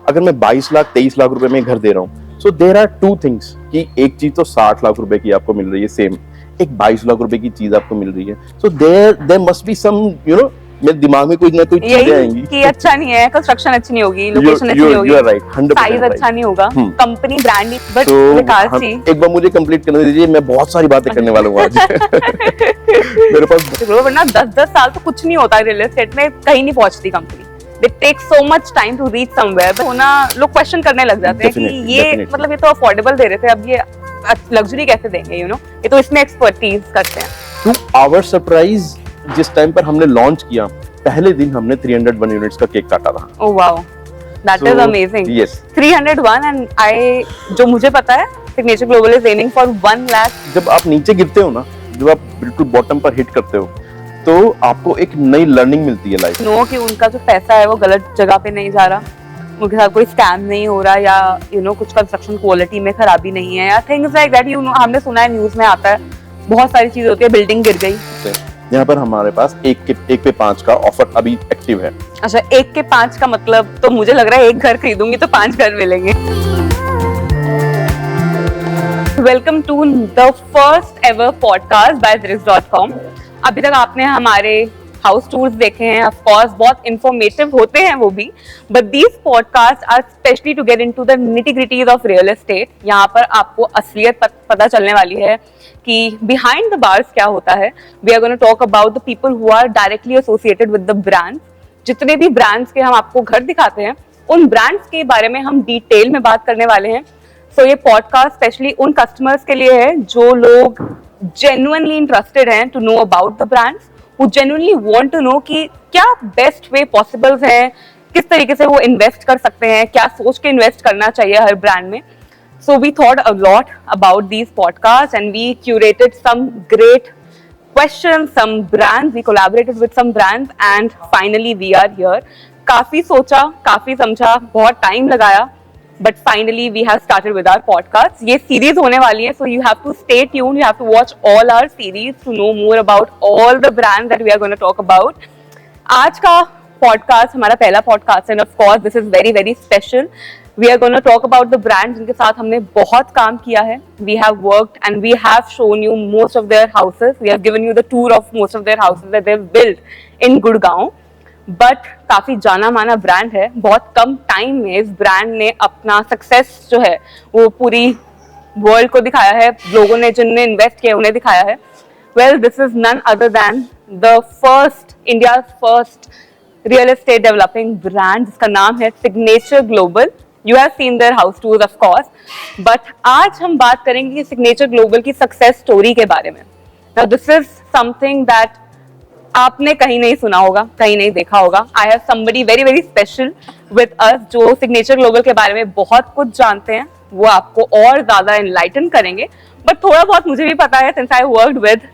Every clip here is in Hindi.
अगर मैं 22 लाख 23 लाख रुपए में घर दे रहा हूँ, so there are two things कि एक चीज तो 60 लाख रुपए की आपको मिल रही है सेम, एक 22 लाख रुपए की चीज आपको मिल रही है, so there must be some मेरे दिमाग में कोई ना कोई चीजें आएंगी कि अच्छा नहीं है, कंस्ट्रक्शन अच्छी नहीं होगी, लोकेशन अच्छी नहीं होगी, यू आर राइट, 100% साइज अच्छा नहीं होगा, कंपनी ब्रांड, बट विकास जी एक बार मुझे कंप्लीट करने दीजिए, मैं बहुत सारी बातें करने वाला हूँ आज मेरे पास वरना 10-10 साल तो कुछ नहीं होता रियल एस्टेट में, कहीं नहीं पहुंचती company. It takes so much time to reach somewhere, तो होना लोग क्वेश्चन करने लग जाते हैं कि ये मतलब ये तो अफोर्डेबल दे रहे थे, अब ये लग्जरी कैसे देंगे, ये तो इसमें एक्सपर्टीज करते हैं। टू आवर सरप्राइज, जिस टाइम पर हमने लॉन्च किया, पहले दिन हमने 301 यूनिट्स का केक काटा था। Oh wow, that is amazing. Yes, 301 and जो मुझे पता है Signature Global is aiming for 1 lakh. जब आप नीचे गिरते हो ना, जब आप बिल्कुल बॉटम पर हिट करते हो, तो आपको एक नई लर्निंग मिलती है लाइफ। नो कि उनका जो पैसा है वो गलत जगह पे नहीं जा रहा, उनके साथ कोई स्कैम नहीं हो रहा, या कुछ कंस्ट्रक्शन क्वालिटी में खराबी नहीं है, या थिंग्स लाइक दैट। हमने सुना है, न्यूज में आता है, बहुत सारी चीजें होती है, बिल्डिंग गिर गई। यहाँ पर हमारे पास 1 पे 5 का ऑफर अभी एक्टिव है। अच्छा, 1 के 5 का मतलब, तो मुझे लग रहा है एक घर खरीदूंगी तो 5 घर मिलेंगे। Welcome to the first ever podcast by Zirix.com। अभी तक आपने हमारे हाउस टूर्स देखे हैं, ऑफ कोर्स बहुत इंफॉर्मेटिव होते हैं वो भी, but these podcasts are specially to get into the nitty-gritties of real estate. यहाँ पर आपको असलियत पता चलने वाली है कि बिहाइंड द बार्स क्या होता है। We are gonna talk about the people who are directly associated with the brands. जितने भी ब्रांड्स के हम आपको घर दिखाते हैं, उन ब्रांड्स के बारे में हम डिटेल में बात करने वाले हैं। सो ये पॉडकास्ट स्पेशली उन कस्टमर्स के लिए है जो लोग genuinely interested हैं to know about the brands, who genuinely want to know कि क्या बेस्ट वे पॉसिबल्स है, किस तरीके से वो इन्वेस्ट कर सकते हैं, क्या सोच के इन्वेस्ट करना चाहिए हर ब्रांड में। So we thought a lot about these podcasts and we curated some great questions, some brands, we collaborated with some brands and finally we are here. काफी सोचा, काफी समझा, बहुत टाइम लगाया, but finally we have started with our podcast. ये सीरीज होने वाली है, so you have to stay tuned, you have to watch all our series to know more about all the brands that we are going to talk about. आज का पॉडकास्ट हमारा पहला पॉडकास्ट है, and of course this is very very special. We are going to talk about the brands जिनके साथ हमने बहुत काम किया है. We have worked and we have shown you most of their houses. We have given you the tour of most of their houses that they've built in Gurgaon. But काफी जाना माना ब्रांड है. बहुत कम टाइम में इस ब्रांड ने अपना सक्सेस जो है वो पूरी वर्ल्ड को दिखाया है. लोगों ने जिनने इन्वेस्ट किया उन्हें दिखाया है. Well, this is none other than the first, India's first real estate developing brand जिसका नाम है Signature Global. You have seen their house tours, of course, but आज हम बात करेंगे Signature Global की सक्सेस स्टोरी के बारे में. Now this is something that आपने कहीं नहीं सुना होगा, कहीं नहीं देखा होगा. I have somebody very very special with us जो Signature Global के बारे में बहुत कुछ जानते हैं. वो आपको और ज्यादा enlighten करेंगे. But थोड़ा बहुत मुझे भी पता है since I worked with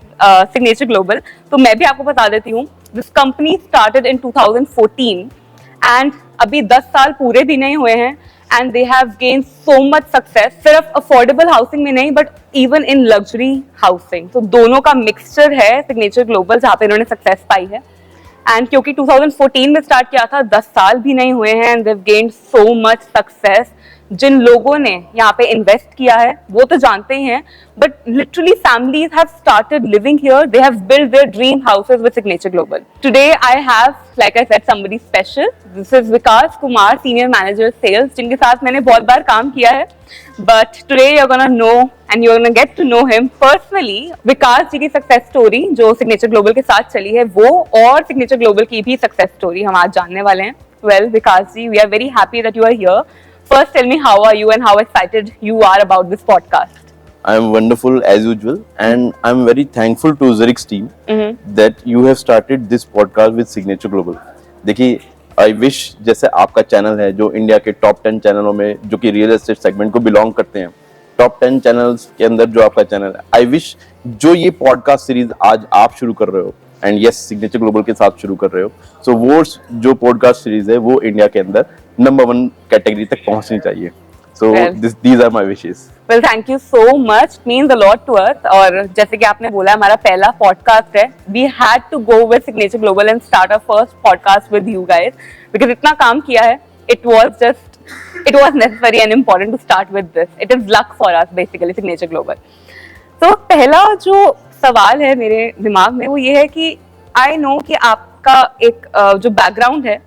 Signature Global, तो मैं भी आपको बता देती हूँ. This company started in 2014 and अभी 10 साल पूरे भी नहीं हुए हैं and they have gained so much success. सिर्फ affordable housing में नहीं but even in luxury housing. तो दोनों का mixture है Signature Global जहाँ पे इन्होंने success पाई है. And क्योंकि 2014 में start किया था, 10 साल भी नहीं हुए हैं and they've gained so much success. जिन लोगों ने यहाँ पे इन्वेस्ट किया है वो तो जानते ही हैं, but literally families have started living here. They have built their dream houses with Signature Global. Today I have, like I said, somebody special. This is Vikas Kumar, Senior Manager Sales, जिनके साथ मैंने बहुत बार काम किया है. But today you're gonna know and you're gonna get to know him personally. विकास जी की सक्सेस स्टोरी जो Signature Global के साथ चली है वो और Signature Global की भी सक्सेस स्टोरी हम आज जानने वाले हैं. Well, Vikas ji, we are very happy that you are here. First, tell me how are you and how excited you are about this podcast. I am wonderful as usual, and I'm very thankful to Zirix team that you have started this podcast with Signature Global. देखिए, I wish जैसे आपका चैनल है जो इंडिया के टॉप 10 चैनलों में जो कि रियल एस्टेट सेगमेंट को बिलोंग करते हैं, टॉप 10 चैनल्स के अंदर जो आपका चैनल है, I wish जो ये पॉडकास्ट सीरीज आज आप शुरू कर रहे हो एंड यस सिग्नेचर ग्लोबल के साथ शुरू कर रहे हो, सो वो जो पॉडकास्ट सीरीज है वो इंडिया के अंदर नंबर 1 कैटेगरी तक पहुंचनी चाहिए. So these are my wishes. Well, thank you so much. It means a lot to us. और जैसे कि आपने बोला हमारा पहला पॉडकास्ट है. We had to go with Signature Global and start our first podcast with you guys because इतना काम किया है. It was just it was necessary and important to start with this. It is luck for us basically, Signature Global. तो पहला जो सवाल है मेरे दिमाग में वो ये है कि आई नो कि आपका एक जो बैकग्राउंड है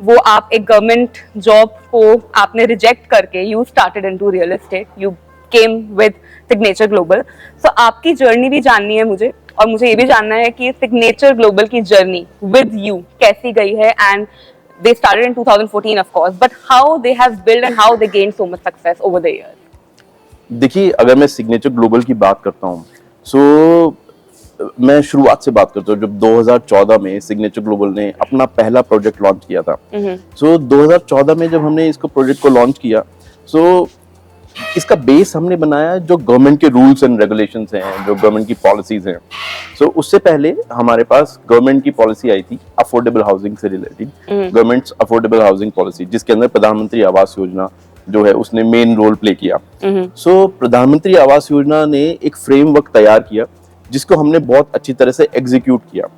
वो आप एक गवर्नमेंट जॉब को आपने रिजेक्ट करके you started into real estate, you came with Signature Global. So आपकी जर्नी भी जाननी है मुझे, और मुझे ये भी जानना है कि सिग्नेचर ग्लोबल की जर्नी विद यू कैसी गई है. And they started in 2014 of course, but how they have built and how they gained so much success over the years. देखिए, अगर मैं सिग्नेचर ग्लोबल की बात करता हूँ, मैं शुरुआत से बात करता हूँ. जब 2014 में सिग्नेचर ग्लोबल ने अपना पहला प्रोजेक्ट लॉन्च किया था. 2014 में जब हमने इसको प्रोजेक्ट को लॉन्च किया, इसका बेस हमने बनाया जो गवर्नमेंट के रूल्स एंड रेगुलेशंस हैं, जो गवर्नमेंट की पॉलिसीज हैं. उससे पहले हमारे पास गवर्नमेंट की पॉलिसी आई थी अफोर्डेबल हाउसिंग से related, government affordable housing policy, जिसके अंदर प्रधानमंत्री आवास योजना जो है उसने मेन रोल प्ले किया. प्रधानमंत्री आवास योजना ने एक फ्रेमवर्क तैयार किया जिसको हमने बहुत अच्छी तरह से एग्जीक्यूट किया.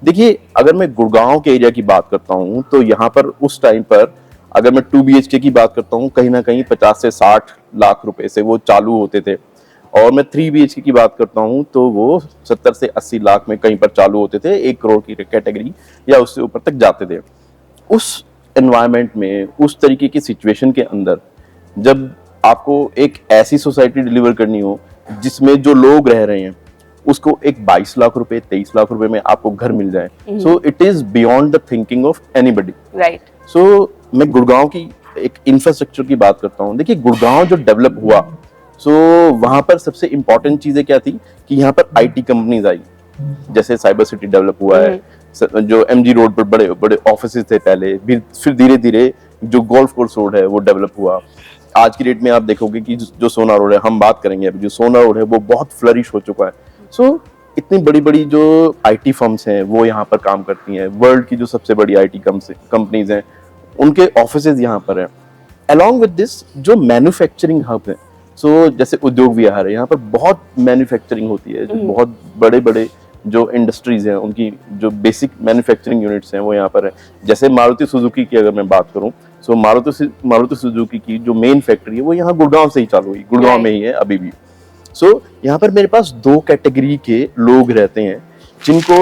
देखिए, अगर मैं गुड़गांव के एरिया की बात करता हूँ तो यहाँ पर उस टाइम पर अगर मैं 2 BHK की बात करता हूँ, कहीं ना कहीं 50 से 60 लाख रुपए से वो चालू होते थे. और मैं 3 BHK की बात करता हूँ तो वो 70 से 80 लाख में कहीं पर चालू होते थे, 1 करोड़ की कैटेगरी या उससे ऊपर तक जाते थे. उस एनवायरनमेंट में, उस तरीके की सिचुएशन के अंदर, जब आपको एक ऐसी सोसाइटी डिलीवर करनी हो जिसमें जो लोग रह रहे हैं उसको एक 22 लाख रुपए, 23 लाख रुपए में आपको घर मिल जाए, so it is beyond the thinking of anybody. Right. So मैं गुड़गांव की एक इंफ्रास्ट्रक्चर की बात करता हूँ. देखिए, गुड़गांव जो डेवलप हुआ, वहां पर सबसे इंपॉर्टेंट चीजें क्या थी कि यहाँ पर IT कंपनीज आई, जैसे साइबर सिटी डेवलप हुआ है, जो MG रोड पर बड़े बड़े ऑफिसेज थे पहले, फिर धीरे धीरे जो गोल्फ कोर्स रोड है वो डेवलप हुआ. आज की डेट में आप देखोगे कि जो सोना रोड है, हम बात करेंगे अभी, जो सोना रोड है वो बहुत फ्लरिश हो चुका है. इतनी बड़ी बड़ी जो IT फर्म्स हैं वो यहाँ पर काम करती हैं. वर्ल्ड की जो सबसे बड़ी IT कंपनीज हैं उनके ऑफिसेज यहाँ पर हैं. अलॉन्ग विद दिस जो मैन्युफैक्चरिंग हब है, जैसे उद्योग विहार है, यहाँ पर बहुत मैन्युफैक्चरिंग होती है. जो बहुत बड़े बड़े जो इंडस्ट्रीज हैं उनकी जो बेसिक मैन्युफैक्चरिंग यूनिट्स हैं वो यहाँ पर है. जैसे मारुति सुजुकी की अगर मैं बात करूँ, मारुति सुजुकी की जो मेन फैक्ट्री है वो यहाँ गुड़गांव से ही चालू हुई, गुड़गांव में ही है अभी भी. यहाँ पर मेरे पास 2 कैटेगरी के लोग रहते हैं जिनको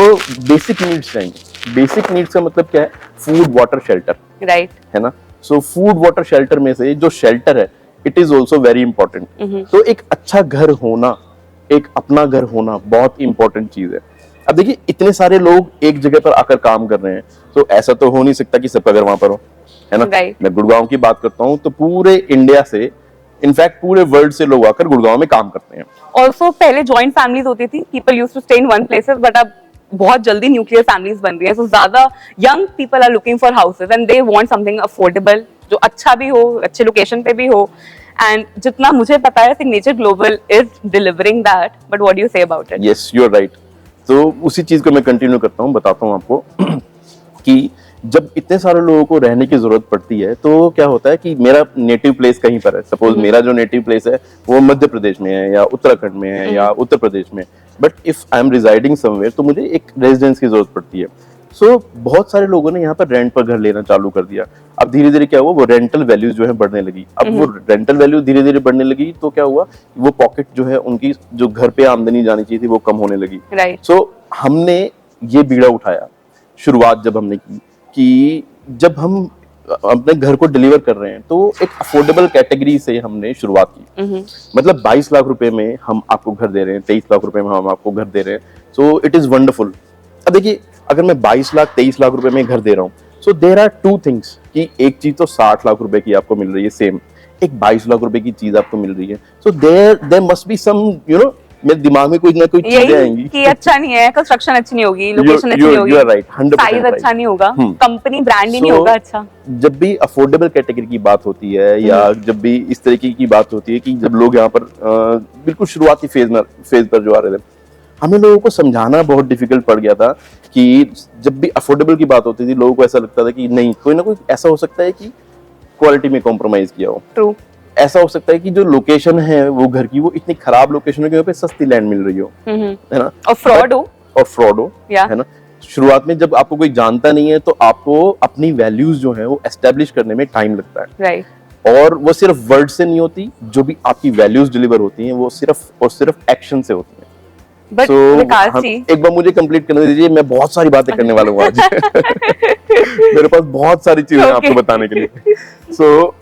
बेसिक नीड्स चाहिए. बेसिक नीड्स का मतलब क्या है? Food, water, shelter. राइट. है ना? फूड, वाटर, शेल्टर में से जो शेल्टर है, it is also very important. तो एक अच्छा घर होना, एक अपना घर होना बहुत इंपॉर्टेंट चीज है. अब देखिए, इतने सारे लोग एक जगह पर आकर काम कर रहे हैं, तो ऐसा तो हो नहीं सकता कि सबका घर वहां पर हो, है ना? मैं गुड़गांव की बात करता हूँ तो पूरे इंडिया से, इनफैक्ट पूरे वर्ल्ड से लोग आकर गुड़गांव में काम करते हैं. ऑल्सो पहले जॉइंट फैमिलीज होती थी, people used to stay in one places, but अब बहुत जल्दी न्यूक्लियर फैमिलीज बन रही है. सो ज्यादा young people are looking for houses and they want something affordable, जो अच्छा भी हो, अच्छे लोकेशन पे भी हो. एंड जितना मुझे पता है, Signature Global is delivering that. But what do you say about it? Yes, you are right. तो उसी चीज को मैं कंटिन्यू करता हूँ, बताता हूँ आपको कि जब इतने सारे लोगों को रहने की जरूरत पड़ती है तो क्या होता है कि मेरा नेटिव प्लेस कहीं पर है. सपोज मेरा जो नेटिव प्लेस है वो मध्य प्रदेश में है या उत्तराखंड में है या उत्तर प्रदेश में, but if I am residing somewhere तो मुझे एक रेजिडेंस की जरूरत पड़ती है. बहुत सारे लोगों ने यहाँ पर रेंट पर घर लेना चालू कर दिया. अब धीरे धीरे क्या हुआ, वो रेंटल वैल्यूज जो है बढ़ने लगी. अब वो रेंटल वैल्यू धीरे धीरे बढ़ने लगी तो क्या हुआ, वो पॉकेट जो है उनकी, जो घर पे आमदनी जानी चाहिए थी, वो कम होने लगी. हमने ये बीड़ा उठाया, शुरुआत जब हमने की कि जब हम अपने घर को डिलीवर कर रहे हैं तो एक अफोर्डेबल कैटेगरी से हमने शुरुआत की. मतलब 22 लाख रुपए में हम आपको घर दे रहे हैं, 23 लाख रुपए में हम आपको घर दे रहे हैं. सो इट इज वंडरफुल. अब देखिए, अगर मैं 22 लाख 23 लाख रुपए में घर दे रहा हूँ, सो देयर आर 2 थिंग्स कि एक चीज तो 60 लाख रुपए की आपको मिल रही है, सेम एक 22 लाख रुपए की चीज आपको मिल रही है. So there must be some, मेरे दिमाग में कोई ना कोई चीजें आएंगी कि अच्छा नहीं है, कंस्ट्रक्शन अच्छी नहीं होगी, लोकेशन अच्छी नहीं होगी, you are right, 100% साइज अच्छा नहीं होगा, कंपनी ब्रांड ही नहीं होगा अच्छा. जब भी अफोर्डेबल कैटेगरी की बात होती है या जब भी इस तरीके की बात होती है कि जब लोग यहाँ पर बिल्कुल शुरुआती फेज पर जो आ रहे थे, हमें लोगों को समझाना बहुत डिफिकल्ट पड़ गया था कि जब भी अफोर्डेबल की बात होती थी लोगों को ऐसा लगता था कि नहीं, कोई ना कोई ऐसा हो सकता है कि क्वालिटी में कॉम्प्रोमाइज किया हो. ट्रू. ऐसा हो सकता है कि जो लोकेशन है वो घर की, वो इतनी खराब लोकेशन है कि वहाँ पे सस्ती लैंड मिल रही हो, है ना, और फ्रॉड हो, है ना. शुरुआत में जब आपको कोई जानता नहीं है तो आपको अपनी वैल्यूज जो है वो एस्टेब्लिश करने में टाइम लगता है. राइट. और वो सिर्फ वर्ड से नहीं होती, जो भी आपकी वैल्यूज डिलीवर होती हैं वो सिर्फ और सिर्फ एक्शन से होती हैं। बट विकास जी, एक बार मुझे कंप्लीट करने दीजिए, मैं बहुत सारी बातें करने वाला हूँ आज। मेरे पास बहुत सारी चीजें आपको बताने के लिए। सो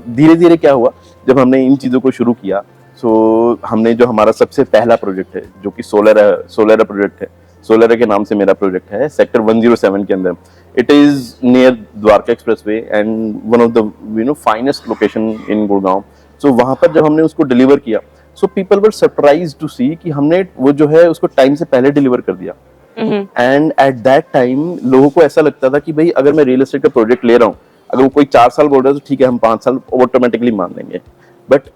धीरे धीरे क्या हुआ, जब हमने इन चीजों को शुरू किया, सो हमने जो हमारा सबसे पहला प्रोजेक्ट है जो कि सोलर प्रोजेक्ट है, सोलर के नाम से मेरा प्रोजेक्ट है, सेक्टर 107 के अंदर। It is near Dwarka expressway and one of the finest location in Gurgaon. So वहां पर जब हमने उसको डिलीवर किया, so people were surprise to see कि हमने वो जो है उसको टाइम से पहले डिलीवर कर दिया। एंड एट दैट टाइम लोगों को ऐसा लगता था कि भाई अगर मैं रियल एस्टेट का प्रोजेक्ट ले रहा हूँ, अगर वो कोई 4 साल बोल रहा है तो ठीक है, हम 5 साल ऑटोमेटिकली मान लेंगे। बट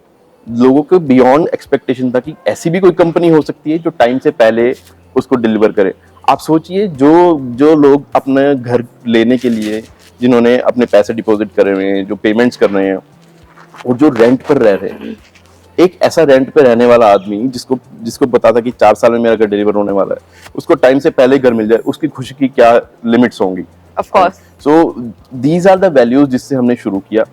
लोगों को बियॉन्ड एक्सपेक्टेशन था कि ऐसी भी कोई कंपनी हो सकती है जो टाइम से पहले उसको डिलीवर करे। आप सोचिए, जो लोग अपने घर लेने के लिए, जिन्होंने अपने पैसे डिपॉजिट करे हुए हैं, जो पेमेंट्स कर रहे हैं, और जो रेंट पर रह रहे हैं, एक ऐसा रेंट पे रहने वाला आदमी जिसको पता था कि 4 साल में मेरा घर डिलीवर होने वाला है, उसको टाइम से पहले घर मिल जाए, उसकी खुशी की क्या लिमिट्स होंगी। Of course. So these are the values जिससे हमने शुरू किया।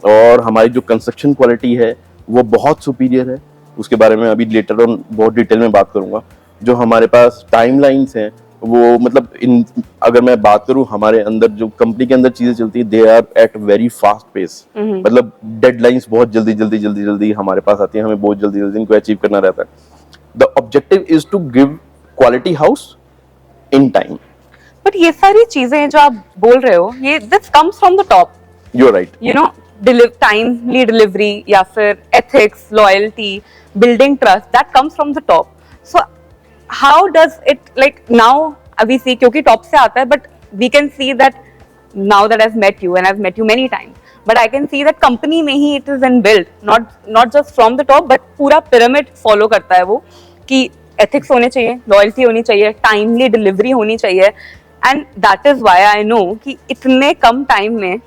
और हमारी जो कंस्ट्रक्शन क्वालिटी है वो बहुत सुपीरियर है, उसके बारे में अभी लेटर ऑन बहुत डिटेल में बात करूंगा। जो हमारे पास टाइमलाइंस हैं वो मतलब अगर मैं बात करूं, हमारे अंदर जो कंपनी के अंदर चीजें चलती है, they are at very fast pace. मतलब डेडलाइंस बहुत जल्दी हमारे पास आती है, हमें बहुत जल्दी इनको अचीव करना रहता है। The objective is to give quality house in time. But ये सारी चीजें जो आप बोल रहे हो, ये this comes from the top. You are right. You know, timely delivery या फिर ethics, loyalty, building trust, that comes from the top. So how does it, like now अभी सी, क्योंकि टॉप से आता है, but we can see that now that I've met you and I've met you many times, but I can see that company में ही it is inbuilt, not just from the top, but पूरा pyramid follow करता है वो, कि ethics होने चाहिए, loyalty होनी चाहिए, timely delivery होनी चाहिए, and that is why I know कि इतने कम टाइम में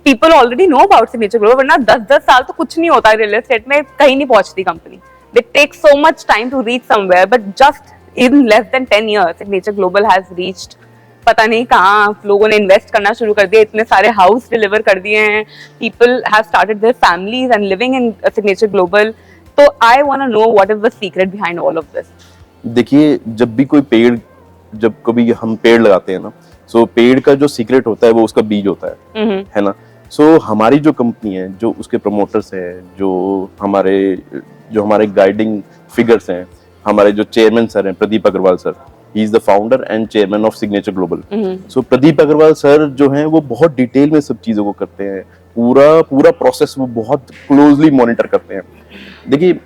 people already know about Signature Global, वरना 10-10 साल तो कुछ नहीं होता रियल एस्टेट में, कहीं नहीं पहुंचती company. They take so much time to reach somewhere, but just in less than 10 years, Signature Global has reached, पता नहीं कहाँ लोगों ने इन्वेस्ट करना शुरू कर दिया, इतने सारे हाउस डिलीवर कर दिए हैं, people have started their families and living in Signature Global. तो I want to know what is the secret behind all of this. देखिए, जब कभी हम पेड़ लगाते हैं ना, सो पेड़ का जो सीक्रेट होता है वो उसका बीज होता है ना। सो हमारी जो कंपनी है, जो उसके प्रमोटर्स हैं, जो हमारे गाइडिंग फिगर्स हैं, हमारे जो चेयरमैन सर हैं, Pradeep Agarwal sir, he is the founder and chairman of Signature Global. So Pradeep Agarwal sir जो हैं वो बहुत डिटेल में सब चीजों को करते हैं, पूरा प्रोसेस वो बहुत क्लोजली मॉनिटर करते हैं। देखिए,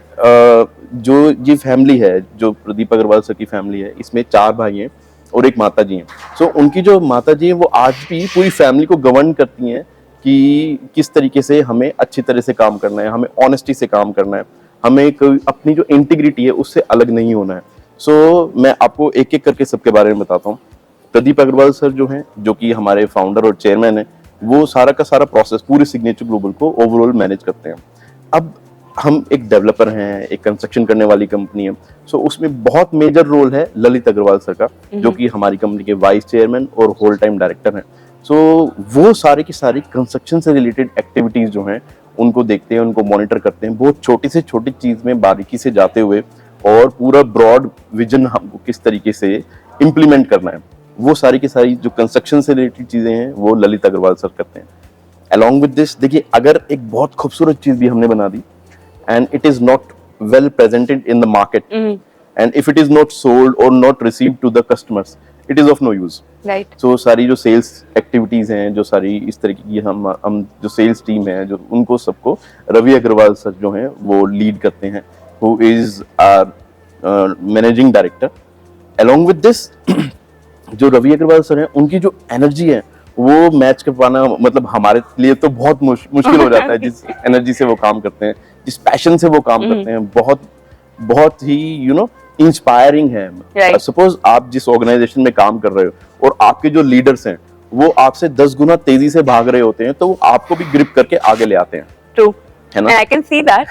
जो ये फैमिली है, जो प्रदीप अग्रवाल सर की फैमिली है, इसमें 4 भाई हैं और एक माता जी हैं। सो उनकी जो माता जी हैं वो आज भी पूरी फैमिली को गवर्न करती हैं कि किस तरीके से हमें अच्छी तरह से काम करना है, हमें ऑनेस्टी से काम करना है, हमें अपनी जो इंटीग्रिटी है उससे अलग नहीं होना है। सो मैं आपको एक एक करके सबके बारे में बताता हूँ। प्रदीप अग्रवाल सर जो हैं, जो कि हमारे फाउंडर और चेयरमैन हैं, वो सारा का सारा प्रोसेस पूरे सिग्नेचर ग्लोबल को ओवरऑल मैनेज करते हैं। अब हम एक डेवलपर हैं, एक कंस्ट्रक्शन करने वाली कंपनी है, सो उसमें बहुत मेजर रोल है ललित अग्रवाल सर का, जो कि हमारी कंपनी के वाइस चेयरमैन और होल टाइम डायरेक्टर हैं। सो वो सारी की सारी कंस्ट्रक्शन से रिलेटेड एक्टिविटीज जो हैं उनको देखते हैं, उनको मॉनिटर करते हैं, बहुत छोटी से छोटी चीज में बारीकी से जाते हुए, और पूरा ब्रॉड विजन हमको किस तरीके से इम्प्लीमेंट करना है, वो सारी की सारी जो कंस्ट्रक्शन से रिलेटेड चीजें हैं वो ललित अग्रवाल सर करते हैं। अलॉन्ग विद दिस, देखिए, अगर एक बहुत खूबसूरत चीज भी हमने बना दी and it is not well presented in the market, and if it is not sold or not received to the customers, it is of no use. Right. So सारी जो सेल्स एक्टिविटीज हैं, जो सारी इस तरीके की हम जो सेल्स टीम है, जो उनको सबको रवि अग्रवाल सर जो हैं वो लीड करते हैं, who is our managing director. Along with this, जो रवि अग्रवाल सर हैं, उनकी जो एनर्जी है वो मैच कर पाना मतलब हमारे लिए तो बहुत मुश्किल हो जाता है। जिस एनर्जी से वो काम करते हैं, जिस पैशन से वो काम करते हैं, बहुत ही इंस्पायरिंग है। सपोज आप जिस ऑर्गेनाइजेशन में काम कर रहे हो और आपके जो लीडर्स हैं वो आपसे 10 गुना तेजी से भाग रहे होते हैं, तो वो आपको भी ग्रिप करके आगे ले आते हैं। True. है ना? I can see that.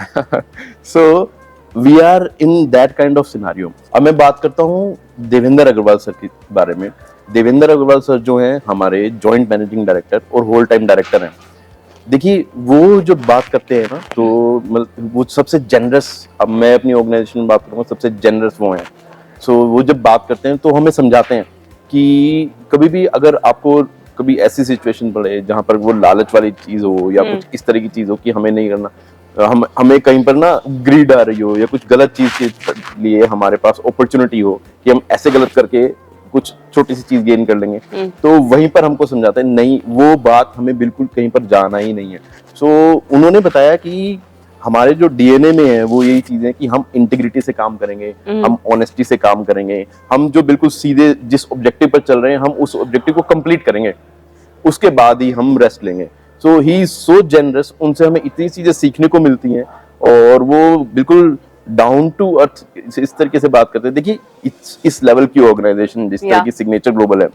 So we are in that kind of scenario. अब मैं बात करता हूँ देवेंद्र अग्रवाल सर के बारे में। देवेंद्र अग्रवाल सर जो हैं हमारे जॉइंट मैनेजिंग डायरेक्टर और होल टाइम डायरेक्टर हैं। देखिए वो जो बात करते हैं ना, तो मतलब वो सबसे जेनरस, अब मैं अपनी ऑर्गेनाइजेशन में बात करूँगा, सबसे जेनरस वो हैं। सो वो जब बात करते हैं तो हमें समझाते हैं कि कभी भी अगर आपको कभी ऐसी सिचुएशन पड़े जहाँ पर वो लालच वाली चीज हो या कुछ इस तरह की चीज हो कि हमें नहीं करना, हमें कहीं पर ना ग्रीड आ रही हो या कुछ गलत चीज के लिए हमारे पास अपॉर्चुनिटी हो कि हम ऐसे गलत करके कुछ छोटी सी चीज गेन कर लेंगे, तो वहीं पर हमको समझाते हैं नहीं, वो बात हमें बिल्कुल कहीं पर जाना ही नहीं है। सो उन्होंने बताया कि हमारे जो डीएनए में है वो यही चीज है कि हम इंटीग्रिटी से काम करेंगे, हम ऑनेस्टी से काम करेंगे, हम जो बिल्कुल सीधे जिस ऑब्जेक्टिव पर चल रहे हैं हम उस ऑब्जेक्टिव को कंप्लीट करेंगे, उसके बाद ही हम रेस्ट लेंगे। सो ही इज सो जेनरस, उनसे हमें इतनी चीजें सीखने को मिलती हैं और वो बिल्कुल डाउन टू अर्थ इस तरीके से बात करते हैं। देखिए इस लेवल की ऑर्गेनाइजेशन जिस तरह की सिग्नेचर ग्लोबल है,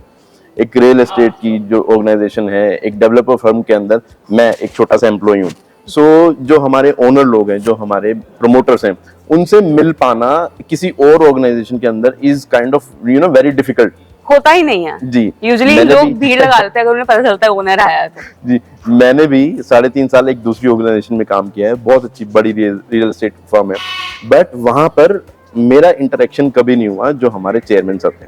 एक रियल एस्टेट की जो ऑर्गेनाइजेशन है, एक डेवलपर फर्म के अंदर मैं एक छोटा सा एम्प्लॉय हूँ। सो जो हमारे ओनर लोग हैं, जो हमारे प्रमोटर्स हैं, उनसे मिल पाना किसी और ऑर्गेनाइजेशन के अंदर is kind of very difficult, होता ही नहीं है जी। यूजुअली लोग भीड़ लगा लेते हैं अगर उन्हें पता चलता है ओनर आया है तो। जी, मैंने भी 3.5 साल एक दूसरी ऑर्गेनाइजेशन में काम किया है, बहुत अच्छी बड़ी रियल एस्टेट फर्म है, बट वहां पर मेरा इंटरेक्शन कभी नहीं हुआ जो हमारे चेयरमैन साहब थे।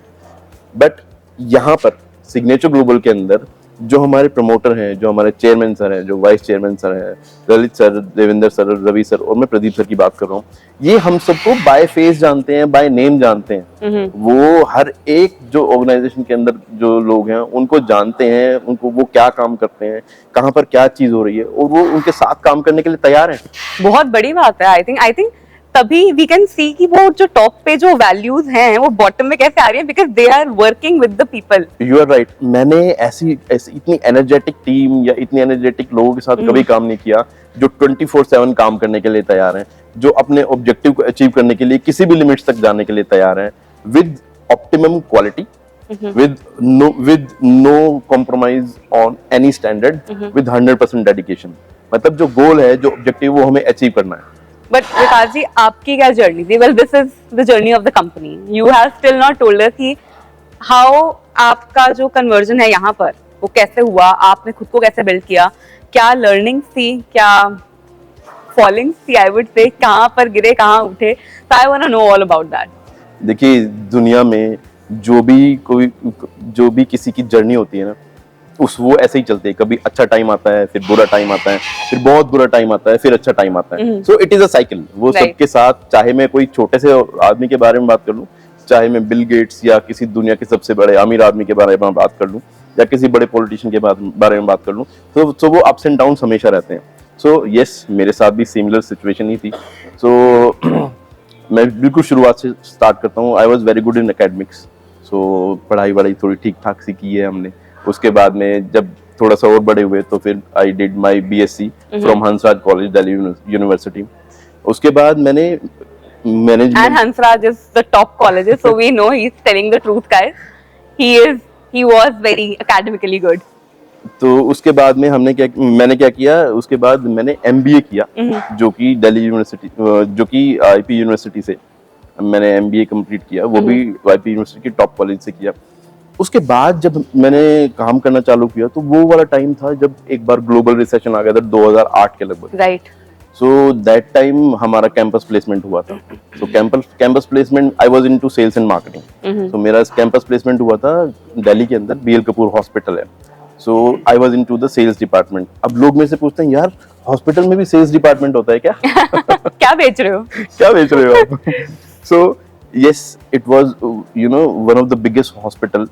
बट यहाँ पर सिग्नेचर ग्लोबल के अंदर जो हमारे प्रमोटर हैं, जो हमारे चेयरमैन सर हैं, जो वाइस चेयरमैन सर हैं, Lalit sir, Devendra sir, Ravi sir और मैं प्रदीप सर की बात कर रहा हूँ, ये हम सबको बाय फेस जानते हैं, बाय नेम जानते हैं। वो हर एक जो ऑर्गेनाइजेशन के अंदर जो लोग हैं उनको जानते हैं, उनको वो क्या काम करते हैं, कहाँ पर क्या चीज हो रही है, और वो उनके साथ काम करने के लिए तैयार हैं। बहुत बड़ी बात है। आई थिंक तभी वी कैन सी कि वो जो टॉप पे जो वैल्यूज हैं वो बॉटम में कैसे आ रही है, because they are working with the people. You are right. मैंने ऐसी इतनी एनर्जेटिक टीम या इतनी एनर्जेटिक लोगों के साथ कभी काम नहीं किया जो 24/7 काम करने के लिए तैयार हैं, जो अपने ऑब्जेक्टिव को अचीव करने के लिए किसी भी लिमिट्स तक जाने के लिए तैयार हैं, with optimum quality, with no compromise on any standard, with 100% dedication. मतलब जो गोल है, जो ऑब्जेक्टिव, वो हमें अचीव करना है। बट विकास जी, आपकी क्या जर्नी थी? Well, this is the journey of the company. You have still not told us कि हाउ आपका जो कन्वर्जन है यहाँ पर वो कैसे हुआ, आपने खुद को कैसे बिल्ड किया, क्या लर्निंग्स थी, क्या फॉलिंग्स थी, आई वुड से, कहाँ पर गिरे, कहाँ उठे। So I want to know all about that. देखिए दुनिया में जो भी किसी की जर्नी होती है ना, वो ऐसे ही चलते है। कभी अच्छा टाइम आता है, फिर बुरा टाइम आता है, फिर बहुत बुरा टाइम आता है, फिर अच्छा टाइम आता है। सो इट इज अ साइकिल। वो सबके साथ, चाहे मैं कोई छोटे से आदमी के बारे में बात कर लूं, चाहे मैं बिल गेट्स या किसी दुनिया के सबसे बड़े अमीर आदमी के बारे में बात कर लूं, या किसी बड़े पॉलिटिशियन के बारे में बात कर लूं, तो वो अप्स एंड डाउन हमेशा रहते हैं। सो यस, मेरे साथ भी सिमिलर सिचुएशन ही थी। सो मैं बिल्कुल शुरुआत से स्टार्ट करता हूँ। I was very good in academics. So पढ़ाई वढ़ाई थोड़ी ठीक ठाक सी की है हमने। उसके बाद में जब थोड़ा सा और बड़े हुए तो फिर I did my BSc from Hansraj college, Delhi university. उसके बाद मैंने management, and Hansraj is the top college, so we know he is telling the truth guys. He was very academically good. तो उसके बाद में मैंने क्या किया, उसके बाद मैंने MBA किया, जो कि दिल्ली यूनिवर्सिटी, जो कि IP यूनिवर्सिटी से मैंने MBA कंप्लीट किया। वो भी IP यूनिवर्सिटी की टॉप कॉलेज से किया। उसके बाद जब मैंने काम करना चालू किया तो वो वाला टाइम था जब एक बार ग्लोबल रिसेशन आ गया था, 2008 के लगभग। राइट। सो दैट टाइम हमारा कैंपस प्लेसमेंट हुआ था। So campus placement, I was into sales and marketing. So मेरा कैंपस प्लेसमेंट हुआ था दिल्ली के अंदर, BL कपूर हॉस्पिटल है। So I was into the sales department. अब लोग मेरे से पूछते हैं, यार हॉस्पिटल में भी सेल्स डिपार्टमेंट होता है क्या? क्या बेच रहे हो? क्या बेच रहे हो आप? सो yes, it was one of the biggest hospital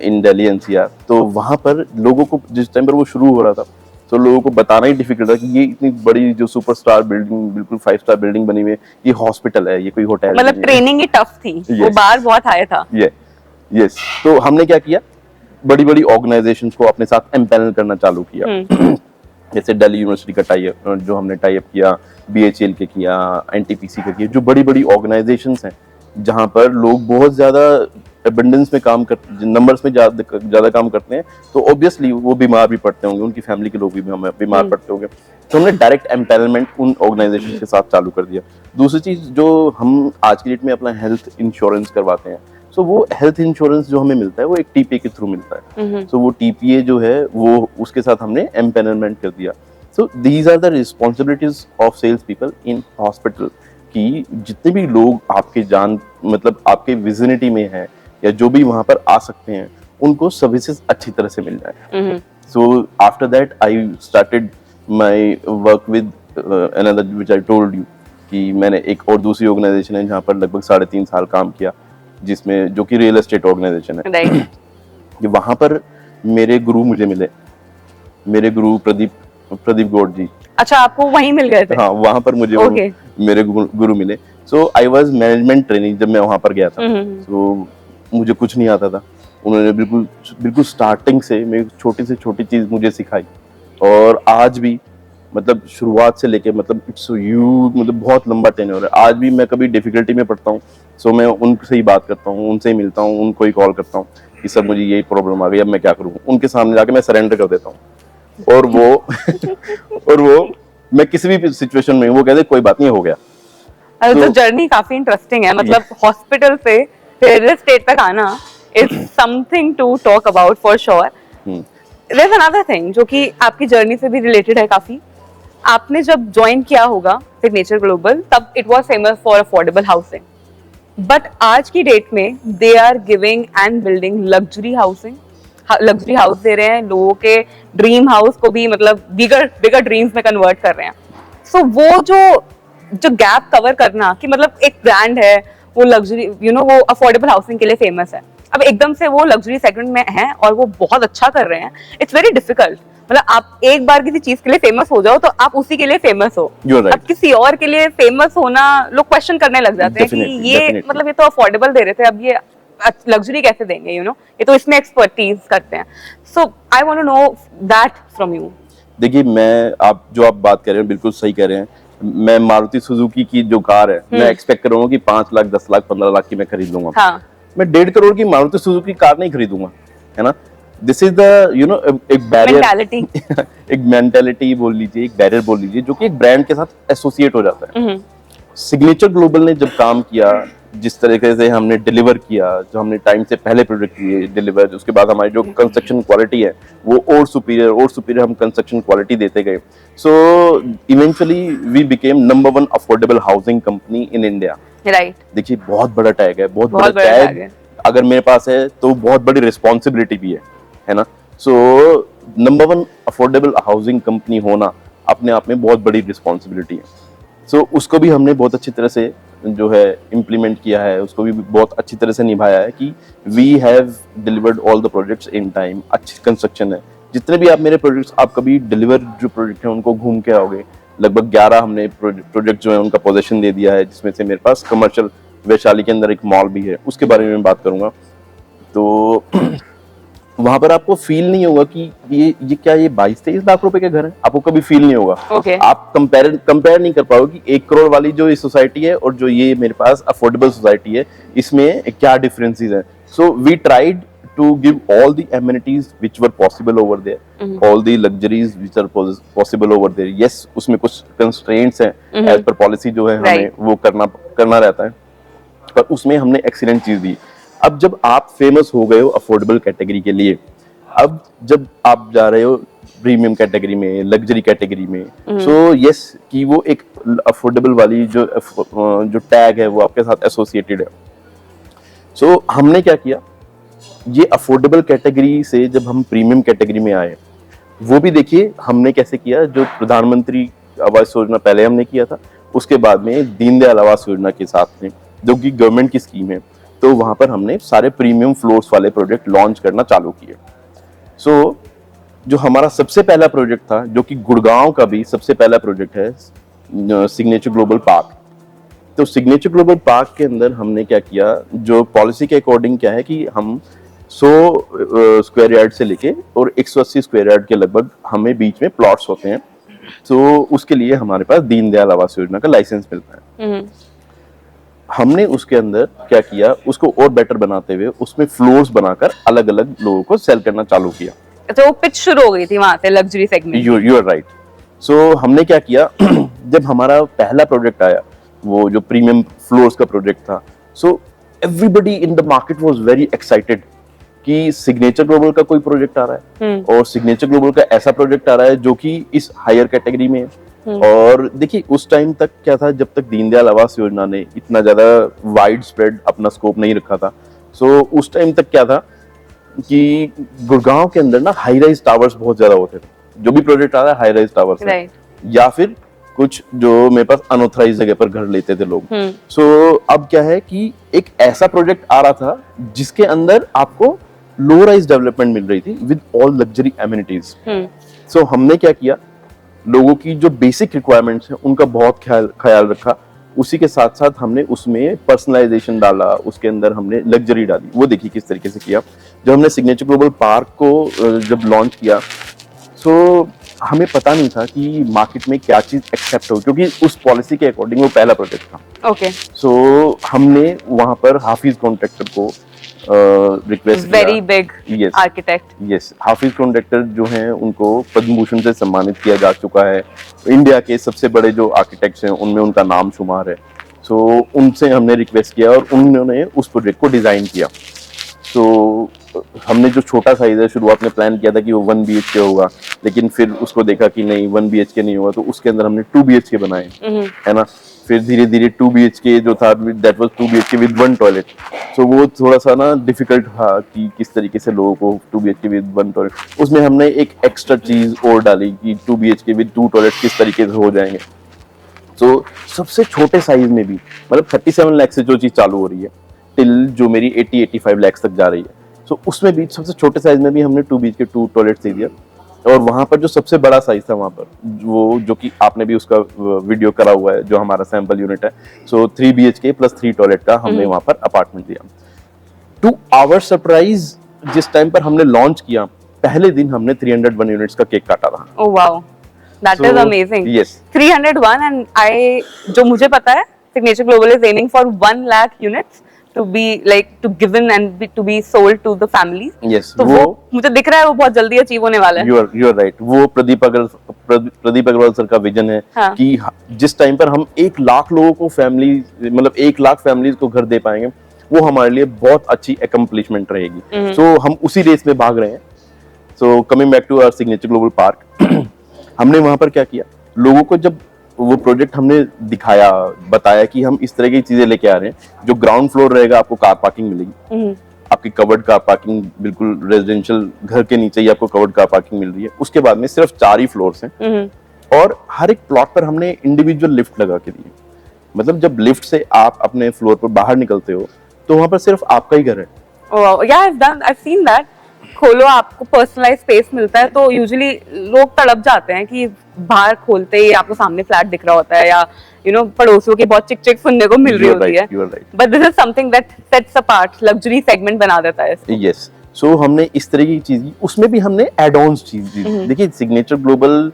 in Delhi NCR। तो वहाँ पर लोगों को जिस टाइम पर वो शुरू हो रहा था, तो लोगों को बताना ही डिफिकल्ट था कि ये इतनी बड़ी जो सुपरस्टार बिल्डिंग, बिल्कुल 5 स्टार बिल्डिंग बनी हुई है, ये हॉस्पिटल है, ये कोई होटल। मतलब ट्रेनिंग ही टफ थी। वो बार बहुत आया था। यस। तो हमने क्या किया, बड़ी बड़ी ऑर्गेनाइजेशंस को अपने साथ एम्पैनल करना चालू किया। जैसे दिल्ली यूनिवर्सिटी का टाइप जो हमने टाइप किया, BHEL के किया, NTPC का किया, जो बड़ी बड़ी ऑर्गेनाइजेशंस हैं जहां पर लोग बहुत ज्यादा एबंडेंस में काम करते, नंबर्स में ज्यादा काम करते हैं, तो ऑब्वियसली वो बीमार भी पड़ते होंगे, उनकी फैमिली के लोग भी बीमार पड़ते होंगे। तो हमने डायरेक्ट एम्पैनलमेंट उन ऑर्गेनाइजेशन के साथ चालू कर दिया। दूसरी चीज जो हम आज की डेट में अपना हेल्थ इंश्योरेंस करवाते हैं, सो वो हेल्थ इंश्योरेंस जो हमें मिलता है वो एक टीपीए के थ्रू मिलता है। सो वो टीपीए जो है वो उसके साथ हमने एम्पैनलमेंट कर दिया। So these are the responsibilities of sales people in hospital, कि जितने भी लोग आपके मतलब आपके विजिनिटी में है या जो भी वहां पर आ सकते हैं उनको सर्विसेज अच्छी तरह से मिल जाए। So after that I started my work with another which I told you, कि मैंने एक और दूसरी ऑर्गेनाइजेशन है जहाँ पर लगभग 3.5 साल काम किया, जिसमें जो कि रियल एस्टेट ऑर्गेनाइजेशन है। कि वहां पर मेरे गुरु मुझे मिले, मेरे गुरु प्रदीप गौड़ जी। अच्छा, आपको वहीं मिल गए थे? हाँ, वहां पर मुझे मेरे गुरु मिले। सो आई वाज मैनेजमेंट ट्रेनिंग जब मैं वहां पर गया था। सो मुझे कुछ नहीं आता था, उन्होंने बिल्कुल स्टार्टिंग से मेरी छोटी से छोटी चीज मुझे सिखाई, और आज भी मतलब शुरुआत से लेके मतलब इट्स ह्यूज, मतलब बहुत लंबा टेन्योर है। आज भी मैं कभी डिफिकल्टी में पड़ता हूँ सो मैं उनसे ही बात करता हूँ, उनसे ही मिलता हूँ, उनको ही कॉल करता हूँ कि सर मुझे यही प्रॉब्लम आ गई, अब मैं क्या करूँ। उनके सामने जाके मैं सरेंडर कर देता हूँ, और वो मैं किसी भी सिचुएशन में वो कहते कोई बात नहीं, हो गया। तो जर्नी काफी इंटरेस्टिंग है, मतलब हॉस्पिटल से रियल एस्टेट तक आना is something to talk about for sure. There is another thing जो कि आपकी जर्नी से भी रिलेटेड है काफी। आपने जब ज्वाइन किया होगा सिग्नेचर ग्लोबल, तब it was famous for affordable housing, but आज की डेट में they are giving and building luxury housing, luxury house दे रहे हैं, लोगों के ड्रीम हाउस को भी मतलब बिगर ड्रीम्स में कन्वर्ट कर रहे हैं। सो वो जो गैप कवर करना कि मतलब एक ब्रांड है वो लग्जरी वो अफोर्डेबल हाउसिंग के लिए फेमस है, अब एकदम से वो लग्जरी सेगमेंट में है और वो बहुत अच्छा कर रहे हैं, इट्स वेरी डिफिकल्ट। मतलब आप एक बार किसी चीज के लिए फेमस हो जाओ तो आप उसी के लिए फेमस हो, right. अब किसी और के लिए फेमस होना लोग क्वेश्चन करने लग जाते हैं कि ये मतलब ये तो अफोर्डेबल दे रहे थे, अब ये लग्जरी कैसे देंगे, ये तो इसमें एक्सपर्टीज करते हैं। So I want to know that from you. देखिए, आप बात कर रहे हैं बिल्कुल सही कह रहे हैं। मैं मारुति सुजुकी की जो कार है मैं एक्सपेक्ट कर रहा हूँ कि 5 लाख 10 लाख 15 लाख की मैं खरीद लूंगा। हाँ। मैं 1.5 करोड़ की मारुति सुजुकी कार नहीं खरीदूंगा, है ना। दिस इज द एक बैरियर एक मेंटालिटी बोल लीजिए, एक बैरियर बोल लीजिए, जो कि एक ब्रांड के साथ एसोसिएट हो जाता है। सिग्नेचर ग्लोबल ने जब काम किया, जिस तरीके से हमने डिलीवर किया, जो हमने टाइम से पहले प्रोडक्ट किए डिलीवर, उसके बाद हमारी जो कंस्ट्रक्शन क्वालिटी है वो और सुपीरियर हम कंस्ट्रक्शन क्वालिटी देते गए। So eventually we became number 1 affordable housing company in India. Right. देखिए, बहुत बड़ा टैग है, बहुत बड़ा टैग अगर मेरे पास है तो बहुत बड़ी रिस्पॉन्सिबिलिटी भी है ना। So number 1 affordable housing company होना अपने आप में बहुत बड़ी रिस्पॉन्सिबिलिटी है। सो उसको भी हमने बहुत अच्छी तरह से जो है इम्प्लीमेंट किया है, उसको भी बहुत अच्छी तरह से निभाया है कि we have delivered all the projects in time. अच्छी कंस्ट्रक्शन है, जितने भी आप मेरे प्रोजेक्ट्स आप कभी डिलीवर जो प्रोजेक्ट है उनको घूम के आओगे, लगभग 11 हमने प्रोजेक्ट जो है उनका पोजीशन दे दिया है, जिसमें से मेरे पास कमर्शियल वैशाली के अंदर एक मॉल भी है, उसके बारे में बात करूंगा। तो वहां पर आपको फील नहीं होगा कि ये क्या ये 22-23 लाख रुपए के घर है, आपको कभी फील नहीं होगा। आप कंपेयर नहीं कर पाओगे कि 1 करोड़ वाली जो सोसाइटी है और जो ये मेरे पास अफोर्डेबल सोसाइटी है, इसमें क्या डिफरेंसेस है। So we tried to give all the amenities which were possible over there, all the luxuries which are possible over there. Yes, उसमें कुछ कंस्ट्रेंट्स हैं, एज पर पॉलिसी जो है हमें वो करना रहता है, पर उसमें हमने एक्सीलेंट चीज दी। अब जब आप फेमस हो गए हो अफोर्डेबल कैटेगरी के लिए, अब जब आप जा रहे हो प्रीमियम कैटेगरी में, लग्जरी कैटेगरी में, सो यस कि वो एक अफोर्डेबल वाली जो टैग है वो आपके साथ एसोसिएटेड है। सो हमने क्या किया, ये अफोर्डेबल कैटेगरी से जब हम प्रीमियम कैटेगरी में आए, वो भी देखिए हमने कैसे किया। जो प्रधानमंत्री आवास योजना पहले हमने किया था, उसके बाद में दीनदयाल आवास योजना के साथ में, जो कि गवर्नमेंट की स्कीम है, तो वहां पर हमने सारे प्रीमियम फ्लोर्स वाले प्रोजेक्ट लॉन्च करना चालू किए। सो जो हमारा सबसे पहला प्रोजेक्ट था, जो कि गुड़गांव का भी सबसे पहला प्रोजेक्ट है, सिग्नेचर ग्लोबल पार्क। तो सिग्नेचर ग्लोबल पार्क के अंदर हमने क्या किया, जो पॉलिसी के अकॉर्डिंग क्या है कि हम 100 स्क्वायर यार्ड से लेके और 180 स्क्वायर यार्ड के लगभग हमें बीच में प्लॉट्स होते हैं। तो उसके लिए हमारे पास दीनदयाल आवास योजना का लाइसेंस मिलता है। हमने उसके अंदर क्या किया, उसको और बेटर बनाते हुए उसमें फ्लोर्स बनाकर अलग अलग लोगों को सेल करना चालू किया। तो पिच शुरू हो गई थी वहां से luxury segment. You are right. So हमने क्या किया, जब हमारा पहला प्रोजेक्ट आया, वो जो प्रीमियम फ्लोर्स का प्रोजेक्ट था, so everybody in the market was very excited कि सिग्नेचर ग्लोबल का कोई प्रोजेक्ट आ रहा है और सिग्नेचर ग्लोबल का ऐसा प्रोजेक्ट आ रहा है जो कि इस हायर कैटेगरी में है। और देखिए उस टाइम तक क्या था, जब तक दीनदयाल आवास योजना ने इतना ज्यादा वाइड स्प्रेड अपना स्कोप नहीं रखा था, सो उस टाइम तक क्या था कि गुड़गांव के अंदर ना हाई राइज टावर्स बहुत ज्यादा होते थे। जो भी प्रोजेक्ट आ रहा है हाई राइज टावर्स है, या फिर कुछ जो मेरे पास अनऑथराइज जगह पर घर लेते थे लोग। सो अब क्या है कि एक ऐसा प्रोजेक्ट आ रहा था जिसके अंदर आपको लो राइज डेवलपमेंट मिल रही थी विद ऑल लग्जरी एमिनिटीज। सो हमने क्या किया, लोगों की जो बेसिक रिक्वायरमेंट्स हैं उनका बहुत ख्याल रखा। उसी के साथ साथ हमने उसमें पर्सनलाइजेशन डाला, उसके अंदर हमने लग्जरी डाली। वो देखिए किस तरीके से किया। जब हमने सिग्नेचर ग्लोबल पार्क को जब लॉन्च किया, सो हमें पता नहीं था कि मार्केट में क्या चीज एक्सेप्ट हो, क्योंकि उस पॉलिसी के अकॉर्डिंग वो पहला प्रोजेक्ट था। ओके। सो हमने वहां पर हाफिज कॉन्ट्रैक्टर को रिक्वेस्ट किया। Very big architect. यस, हाफिज कॉन्ट्रैक्टर जो हैं उनको पद्म भूषण से सम्मानित किया जा चुका है। इंडिया के सबसे बड़े जो आर्किटेक्ट्स हैं उनमें उनका नाम शुमार है। सो उनसे हमने रिक्वेस्ट किया और उन्होंने उस प्रोजेक्ट को डिजाइन किया। सो हमने जो छोटा साइज है, शुरुआत में प्लान किया था कि वो 1 BHK होगा, लेकिन फिर उसको देखा कि नहीं 1 BHK नहीं होगा, तो उसके अंदर हमने 2 BHK बनाए, है ना। फिर धीरे धीरे 2 BHK जो था that was 2 BHK with 1 toilet. So वो थोड़ा सा ना डिफिकल्ट था कि किस तरीके से लोगों को 2 BHK विद 1 टॉयलेट। उसमें हमने एक एक्स्ट्रा चीज और डाली कि 2 BHK विद 2 टॉयलेट किस तरीके से हो जाएंगे। तो सबसे छोटे साइज में भी, मतलब 37 लाख से जो चीज चालू हो रही है टिल जो मेरी 80-85 लाख तक जा रही है, सो उसमें भी सबसे छोटे साइज में भी हमने 2 BHK 2 टॉयलेट दे दिया। और वहां पर जो सबसे बड़ा साइज था वहां पर वो, जो कि आपने भी उसका वीडियो करा हुआ है, जो हमारा सैंपल यूनिट है, सो 3 BHK प्लस 3 टॉयलेट का हमने वहां पर अपार्टमेंट दिया। टू आवर सरप्राइज, जिस टाइम पर हमने लॉन्च किया, पहले दिन हमने 301 यूनिट्स का केक काटा था। Oh wow, that is amazing. Yes, 301 and I, जो मुझे पता है, Signature Global is aiming for 1 lakh units to be like to given and to be sold to the families. yes, तो वो मुझे दिख रहा है वो बहुत जल्दी अचीव होने वाला है। you are right। वो प्रदीप अग्रवाल सर का विजन है। हाँ। कि जिस टाइम पर हम 1 लाख लोगों को फैमिली, मतलब 1 लाख फैमिलीज को घर दे पाएंगे, वो हमारे लिए बहुत अच्छी अकम्प्लिशमेंट रहेगी। सो हम उसी रेस में भाग रहे हैं। So coming back to our Signature Global Park, हमने वहां पर क्या किया, लोगों को जब वो प्रोजेक्ट हमने दिखाया, बताया कि हम इस तरह की चीजें लेके आ रहे हैं, जो ग्राउंड फ्लोर रहेगा आपको कार पार्किंग मिलेगी, आपकी कवर्ड कार पार्किंग, बिल्कुल रेजिडेंशियल घर के नीचे ही आपको कवर्ड कार पार्किंग मिल रही है। उसके बाद में सिर्फ 4 ही फ्लोर्स हैं और हर एक प्लॉट पर हमने इंडिविजुअल लिफ्ट लगा के दिए। मतलब जब लिफ्ट से आप अपने फ्लोर पर बाहर निकलते हो तो वहां पर सिर्फ आपका ही घर है। Oh, yeah, I've seen that. खोलो, आपको पर्सनलाइज स्पेस मिलता है, तो यूजुअली लोग तड़प जाते हैं कि बाहर खोलते ही आपको सामने फ्लैट दिख रहा होता है, या पड़ोसियों की बहुत चिक चिक सुनने को मिल रही होती है। But this is something that sets apart, luxury segment बना देता है। यस, सो हमने इस तरह की चीज की, उसमें भी हमने एड ऑन्स चीज दी। देखिए सिग्नेचर ग्लोबल,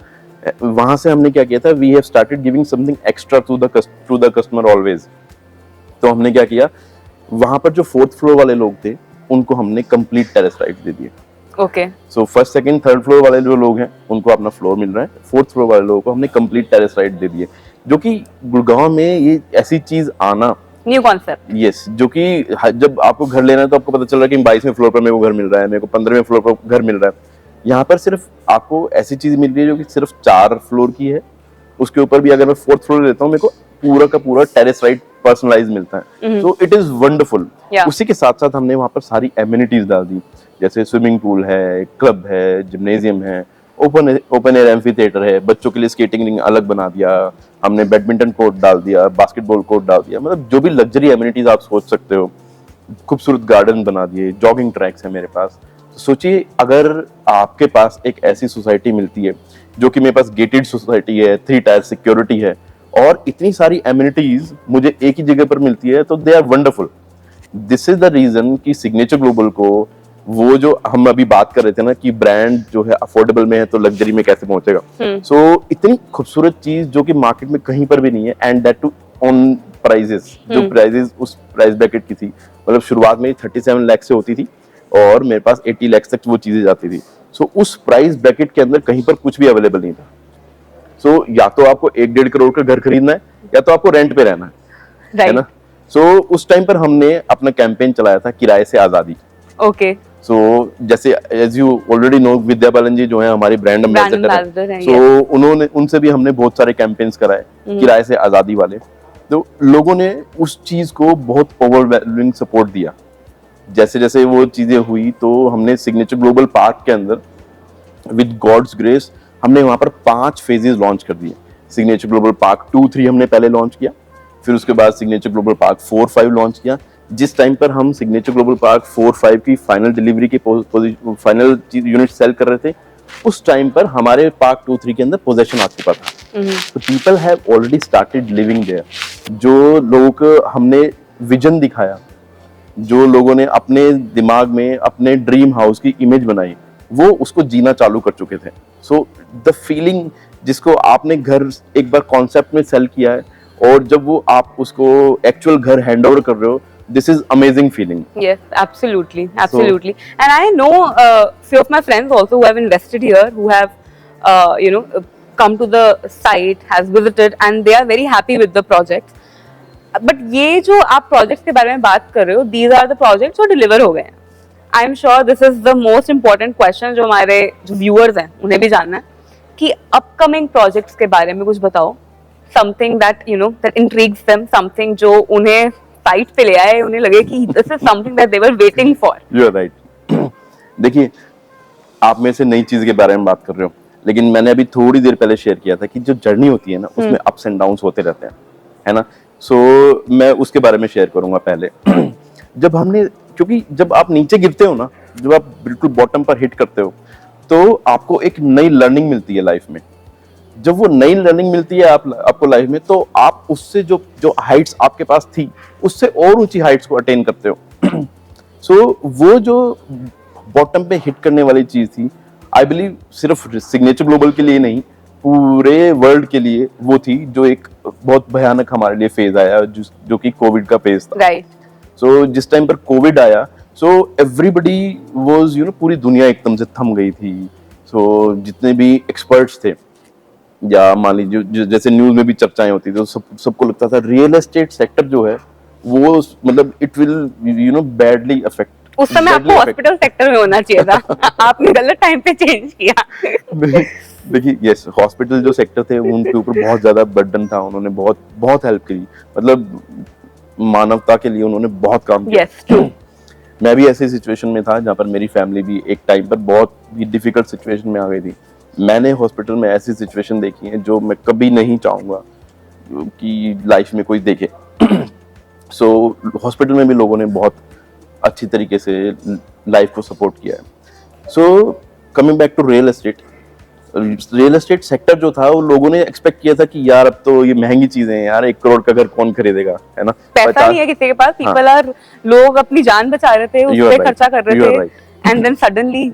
वहां से हमने क्या किया था, we have started giving something extra to the customer always. तो हमने क्या किया, वहां पर जो 4th फ्लोर वाले लोग थे उनको हमने कंप्लीट टेरेस राइट्स दे दिए। ओके। सो 1st, 2nd, 3rd फ्लोर वाले जो लोग हैं उनको अपना फ्लोर मिल रहा है, 4th फ्लोर वाले लोगों को हमने कंप्लीट टेरेस राइट दे दिए, जो कि गुड़गांव में ये ऐसी चीज आना न्यू कॉन्सेप्ट। यस, जो कि जब आपको घर लेना है तो आपको पता चल रहा है कि 22वें फ्लोर पर मेरे को घर मिल रहा है, मेरे को 15वें फ्लोर पर घर मिल रहा है। यहाँ पर सिर्फ आपको ऐसी चीज मिल रही है जो कि सिर्फ 4 फ्लोर की है। उसके ऊपर भी अगर मैं 4th फ्लोर लेता हूँ, मेरे को पूरा का पूरा टेरेस राइट पर्सनलाइज मिलता है। सो इट इज वंडरफुल। उसी के साथ साथ हमने वहां पर सारी एमिनिटीज डाल दी, जैसे स्विमिंग पूल है, क्लब है, जिम्नेजियम है, ओपन एयर एम्फी थिएटर है, बच्चों के लिए स्केटिंग रिंग अलग बना दिया, हमने बैडमिंटन कोर्ट डाल दिया, बास्केटबॉल कोर्ट डाल दिया, मतलब जो भी लग्जरी एमिनिटीज आप सोच सकते हो, खूबसूरत गार्डन बना दिए, जॉगिंग ट्रैक्स है मेरे पास। तो सोचिए अगर आपके पास एक ऐसी सोसाइटी मिलती है जो कि मेरे पास गेटेड सोसाइटी है, 3 टायर सिक्योरिटी है, और इतनी सारी एमिनिटीज मुझे एक ही जगह पर मिलती है, तो they are wonderful. This is the reason कि सिग्नेचर ग्लोबल को, वो जो हम अभी बात कर रहे थे ना कि ब्रांड जो है अफोर्डेबल में है तो लग्जरी में कैसे पहुंचेगा। सो इतनी खूबसूरत चीज जो कि मार्केट में कहीं पर भी नहीं है, and that too on prices. जो प्राइजेस उस प्राइस ब्रैकेट की थी, मतलब शुरुआत में 37 लाख से होती थी और मेरे पास 80 लाख तक वो चीजें जाती थी। सो उस प्राइस ब्रैकेट के अंदर कहीं पर कुछ भी अवेलेबल नहीं था। सो या तो आपको 1-1.5 करोड़ का घर खरीदना है, या तो आपको रेंट पे रहना है ना। सो उस टाइम पर हमने अपना कैंपेन चलाया था किराए से आजादी। ओके, सो जैसे as you already know, Vidya Balan जी जो है हमारी ब्रांड एम्बेसडर है, सो उन्होंने उनसे भी हमने बहुत सारे कैंपेन्स कराए किराए से आजादी वाले। तो लोगों ने उस चीज को बहुत ओवरवेलमिंग सपोर्ट दिया। जैसे जैसे वो चीजें हुई तो हमने सिग्नेचर ग्लोबल पार्क के अंदर विद गॉड्स ग्रेस हमने वहां पर 5 फेजेस लॉन्च कर दिए। सिग्नेचर ग्लोबल पार्क 2-3 हमने पहले लॉन्च किया, फिर उसके बाद सिग्नेचर ग्लोबल पार्क 4-5 लॉन्च किया। जिस टाइम पर हम सिग्नेचर ग्लोबल पार्क 4-5 की फाइनल डिलीवरी की फाइनल यूनिट सेल कर रहे थे, उस टाइम पर हमारे पार्क 2-3 के अंदर पोजेशन आ चुका था। तो people have already started living there. जो लोगों को हमने विजन दिखाया, जो लोगों ने अपने दिमाग में अपने ड्रीम हाउस की इमेज बनाई, वो उसको जीना चालू कर चुके थे। सो द फीलिंग जिसको आपने घर एक बार कॉन्सेप्ट में सेल किया है और जब वो आप उसको एक्चुअल घर हैंड ओवर कर रहे हो, this is amazing feeling. Yes, absolutely. And I know few of my friends also who have invested here, who have come to the site, has visited, and they are very happy with the projects. But ये जो आप projects के बारे में बात कर रहे हो, these are the projects जो deliver हो गए हैं. I am sure this is the most important question जो हमारे जो viewers हैं उन्हें भी जानना है कि upcoming projects के बारे में कुछ बताओ. Something that that intrigues them, something जो उन्हें साइट पे ले आए, उन्हें लगे कि this is something that they were waiting for. You are right. देखिए, आप मेरे से नई चीज के बारे में बात कर रहे हो, लेकिन मैंने अभी थोड़ी देर पहले शेयर किया था कि जो जर्नी होती है ना, उसमें अप्स एंड डाउन्स होते रहते हैं, है ना। सो मैं उसके बारे में शेयर करूंगा पहले। क्योंकि जब आप नीचे गिरते हो ना, जब आप बिल्कुल बॉटम पर हिट करते हो, तो आपको एक नई लर्निंग मिलती है लाइफ में। जब वो नई लर्निंग मिलती है आपको लाइफ में, तो आप उससे जो हाइट्स आपके पास थी, उससे और ऊंची हाइट्स को अटेन करते हो। सो वो जो बॉटम पे हिट करने वाली चीज थी, आई बिलीव सिर्फ सिग्नेचर ग्लोबल के लिए नहीं, पूरे वर्ल्ड के लिए वो थी, जो एक बहुत भयानक हमारे लिए फेज आया, जो कि कोविड का फेज था। राइट। सो जिस टाइम पर कोविड आया, सो एवरीबडी वाज पूरी दुनिया एकदम से थम गई थी। सो जितने भी एक्सपर्ट्स थे, या मान लीजिए जैसे न्यूज में भी चर्चाएं होती थी, तो सबको लगता था रियल एस्टेट सेक्टर जो है वो मतलब इट विल बैडली अफेक्ट। उस समय आपको हॉस्पिटल सेक्टर में होना चाहिए था। आपने गलत टाइम पे चेंज किया। देखिए, यस, हॉस्पिटल जो सेक्टर थे उनके ऊपर बहुत ज्यादा बर्डन था। उन्होंने बहुत बहुत हेल्प करी, मतलब मानवता के लिए उन्होंने बहुत काम किया। yes, true. मैं भी ऐसी सिचुएशन में था जहाँ पर मेरी फैमिली भी एक टाइम पर बहुत ही डिफिकल्ट सिचुएशन में आ गई थी। मैंने हॉस्पिटल में ऐसी सिचुएशन देखी है जो मैं कभी नहीं चाहूंगा कि लाइफ में कोई देखे। सो हॉस्पिटल में भी लोगों ने बहुत अच्छी तरीके से लाइफ को सपोर्ट किया है। So coming back to real estate sector जो था, वो लोगों ने एक्सपेक्ट किया था कि यार अब तो ये महंगी चीजें हैं यार, 1 करोड़ का घर कौन खरीदेगा, है ना। पैसा नहीं है किसी के पास, पीपल आर, लोग अपनी जान बचा रहे थे, उस पे खर्चा कर रहे थे, एंड देन सडनली।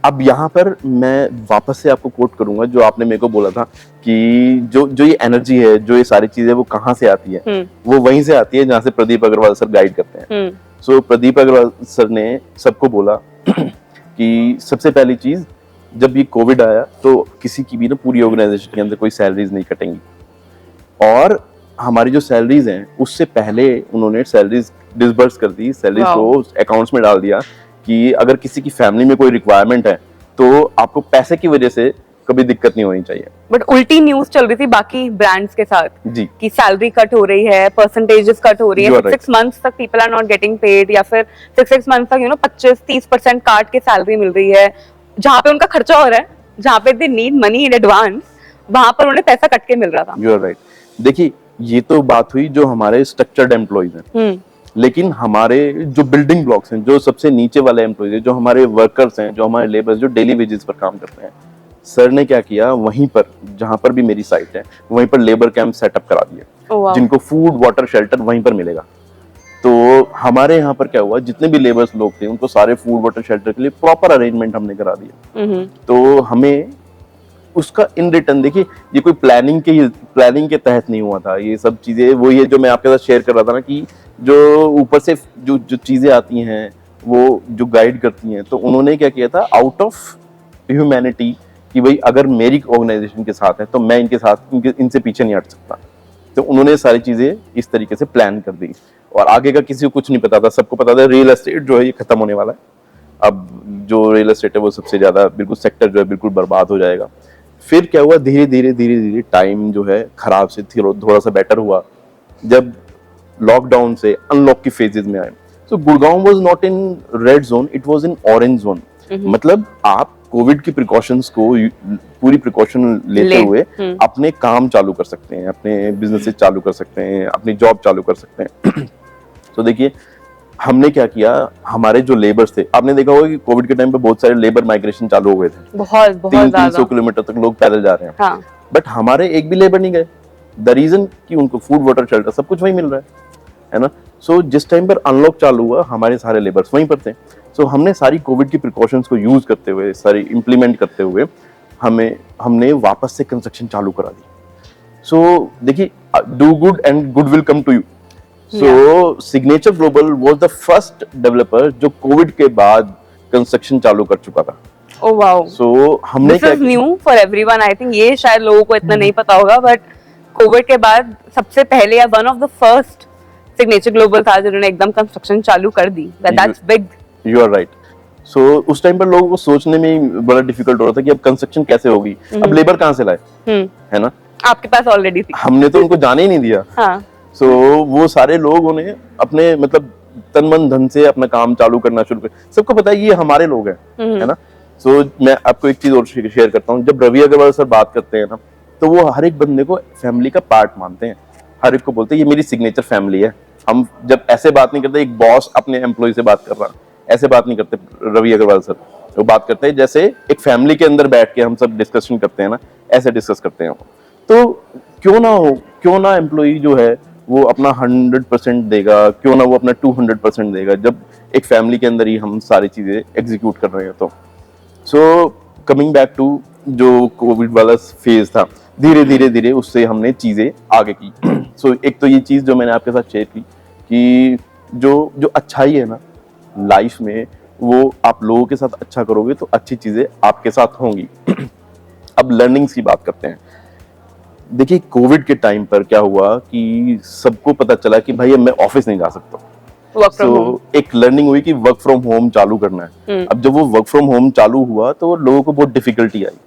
अब यहाँ पर मैं वापस से आपको कोट करूंगा जो आपने मेरे को बोला था कि जो ये एनर्जी है, जो ये सारी चीजें, वो कहाँ से आती है? वो वहीं से आती है जहाँ से प्रदीप अग्रवाल सर गाइड करते हैं। सो प्रदीप अग्रवाल सर ने सबको बोला कि सबसे पहली चीज, जब ये कोविड आया तो किसी की भी ना पूरी ऑर्गेनाइजेशन के अंदर कोई सैलरीज नहीं कटेंगी, और हमारी जो सैलरीज हैं उससे पहले उन्होंने सैलरीज डिसबर्स कर दी, सैलरीज को अकाउंट्स में डाल दिया कि अगर किसी की फैमिली में कोई रिक्वायरमेंट है तो आपको पैसे की वजह से कभी दिक्कत नहीं होनी चाहिए। बट उल्टी न्यूज चल रही थी बाकी ब्रांड्स के साथ जी, कि सैलरी कट हो रही है, परसेंटेजेस कट हो रही है, 6 मंथ्स तक people are not getting paid, या फिर 6 मंथ्स तक 25-30% काट के सैलरी मिल रही है, जहाँ पे उनका खर्चा हो रहा है, जहाँ पे they need money in advance, वहां पर उन्हें पैसा कट के मिल रहा था। You are right. देखिए, ये तो बात हुई जो हमारे स्ट्रक्चर्ड एम्प्लॉइज हैं, लेकिन हमारे जो बिल्डिंग ब्लॉक्स हैं, जो सबसे नीचे वाले एम्प्लॉइज हैं, जो हमारे वर्कर्स हैं, जो हमारे लेबर्स, जो डेली वेजेस पर काम करते हैं, सर ने क्या किया, वहीं पर जहां पर भी मेरी साइट है वहीं पर लेबर कैंप सेटअप करा दिया, जिनको फूड, वाटर, शेल्टर वहीं पर मिलेगा। तो हमारे यहाँ पर क्या हुआ, जितने भी लेबर्स लोग थे उनको सारे फूड, वाटर, शेल्टर के लिए प्रॉपर अरेंजमेंट हमने करा दिया। तो हमें उसका इन रिटर्न, देखिए, ये कोई प्लानिंग के तहत नहीं हुआ था। ये सब चीजें वही है जो मैं आपके साथ शेयर कर रहा था ना, कि जो ऊपर से जो चीजें आती हैं वो जो गाइड करती हैं, तो उन्होंने क्या किया था, आउट ऑफ ह्यूमैनिटी, कि भाई अगर मेरी ऑर्गेनाइजेशन के साथ है तो मैं इनके साथ इनसे पीछे नहीं हट सकता। तो उन्होंने सारी चीजें इस तरीके से प्लान कर दी। और आगे का किसी को कुछ नहीं पता था। सबको पता था रियल एस्टेट जो है ये खत्म होने वाला है, अब जो रियल एस्टेट है वो सबसे ज्यादा बिल्कुल सेक्टर जो है बिल्कुल बर्बाद हो जाएगा। फिर क्या हुआ, धीरे धीरे टाइम जो है खराब से थोड़ा सा बेटर हुआ जब लॉकडाउन से अनलॉक की फेजेस में आए। So Gurgaon was not in red zone, it was in orange zone. मतलब आप कोविड की प्रिकॉशंस को पूरी प्रिकॉशन लेते हुए अपने काम चालू कर सकते हैं, अपने बिजनेसेस चालू कर सकते हैं, अपनी जॉब चालू कर सकते हैं। तो देखिए हमने क्या किया, हमारे जो लेबर्स थे, आपने देखा होगा कि कोविड के टाइम पे बहुत सारे लेबर माइग्रेशन चालू हो गए थे, बहुत 300 किलोमीटर तक लोग पैदल जा रहे हैं। हाँ। बट हमारे एक भी लेबर नहीं गए। द रीजन कि उनको फूड वाटर शेल्टर सब कुछ वहीं मिल रहा है ना। सो जिस टाइम पर अनलॉक चालू हुआ हमारे सारे लेबर्स वहीं पर थे। सो हमने सारी कोविड की प्रिकॉशंस को यूज करते हुए, सारी इंप्लीमेंट करते हुए हमने वापस से कंस्ट्रक्शन चालू करा दी। सो देखिए, do good and good will come to you. So signature global was the first developer जो कोविड के बाद कंस्ट्रक्शन चालू कर चुका था। Oh wow. So हमने This is new for everyone. I think ये शायद लोगों को इतना नहीं पता होगा, बट कोविड के बाद सबसे पहले या one of the first signature global था जिन्होंने एकदम कंस्ट्रक्शन चालू कर दी। That's big. You are right. So उस टाइम पर लोगों को सोचने में ही बड़ा डिफिकल्ट हो रहा था कि अब कंस्ट्रक्शन कैसे होगी, अब लेबर कहाँ से लाए, है ना। आपके पास ऑलरेडी थी, हमने तो उनको जाने ही नहीं दिया। हाँ। सो वो सारे लोगों ने अपने मतलब तन मन धन से अपना काम चालू करना शुरू कर। सबको पता है ये हमारे लोग हैं, है ना। सो मैं आपको एक चीज और शेयर करता हूँ, जब रवि अग्रवाल सर बात करते हैं ना तो वो हर एक बंदे को फैमिली का पार्ट मानते हैं, हर एक को बोलते हैं ये मेरी सिग्नेचर फैमिली है। हम जब ऐसे बात नहीं करते, एक बॉस अपने एम्प्लॉय से बात कर रहा है, ऐसे बात नहीं करते रवि अग्रवाल सर। वो बात करते हैं जैसे एक फैमिली के अंदर बैठ के हम सब डिस्कशन करते हैं ना, ऐसे डिस्कस करते हैं। तो क्यों ना एम्प्लॉय जो है वो अपना 100% देगा, क्यों ना वो अपना 200% देगा, जब एक फैमिली के अंदर ही हम सारी चीजें एग्जीक्यूट कर रहे हैं। तो सो कमिंग बैक टू जो कोविड वाला फेज था, धीरे धीरे उससे हमने चीजें आगे की। सो एक तो ये चीज जो मैंने आपके साथ शेयर की कि जो अच्छाई है ना लाइफ में, वो आप लोगों के साथ अच्छा करोगे तो अच्छी चीजें आपके साथ होंगी। अब लर्निंग्स की बात करते हैं। देखिए कोविड के टाइम पर क्या हुआ कि सबको पता चला कि भाई अब मैं ऑफिस नहीं जा सकता। So, एक लर्निंग हुई कि वर्क फ्रॉम होम चालू करना है। अब जब वो वर्क फ्रॉम होम चालू हुआ तो लोगों को बहुत डिफिकल्टी आई।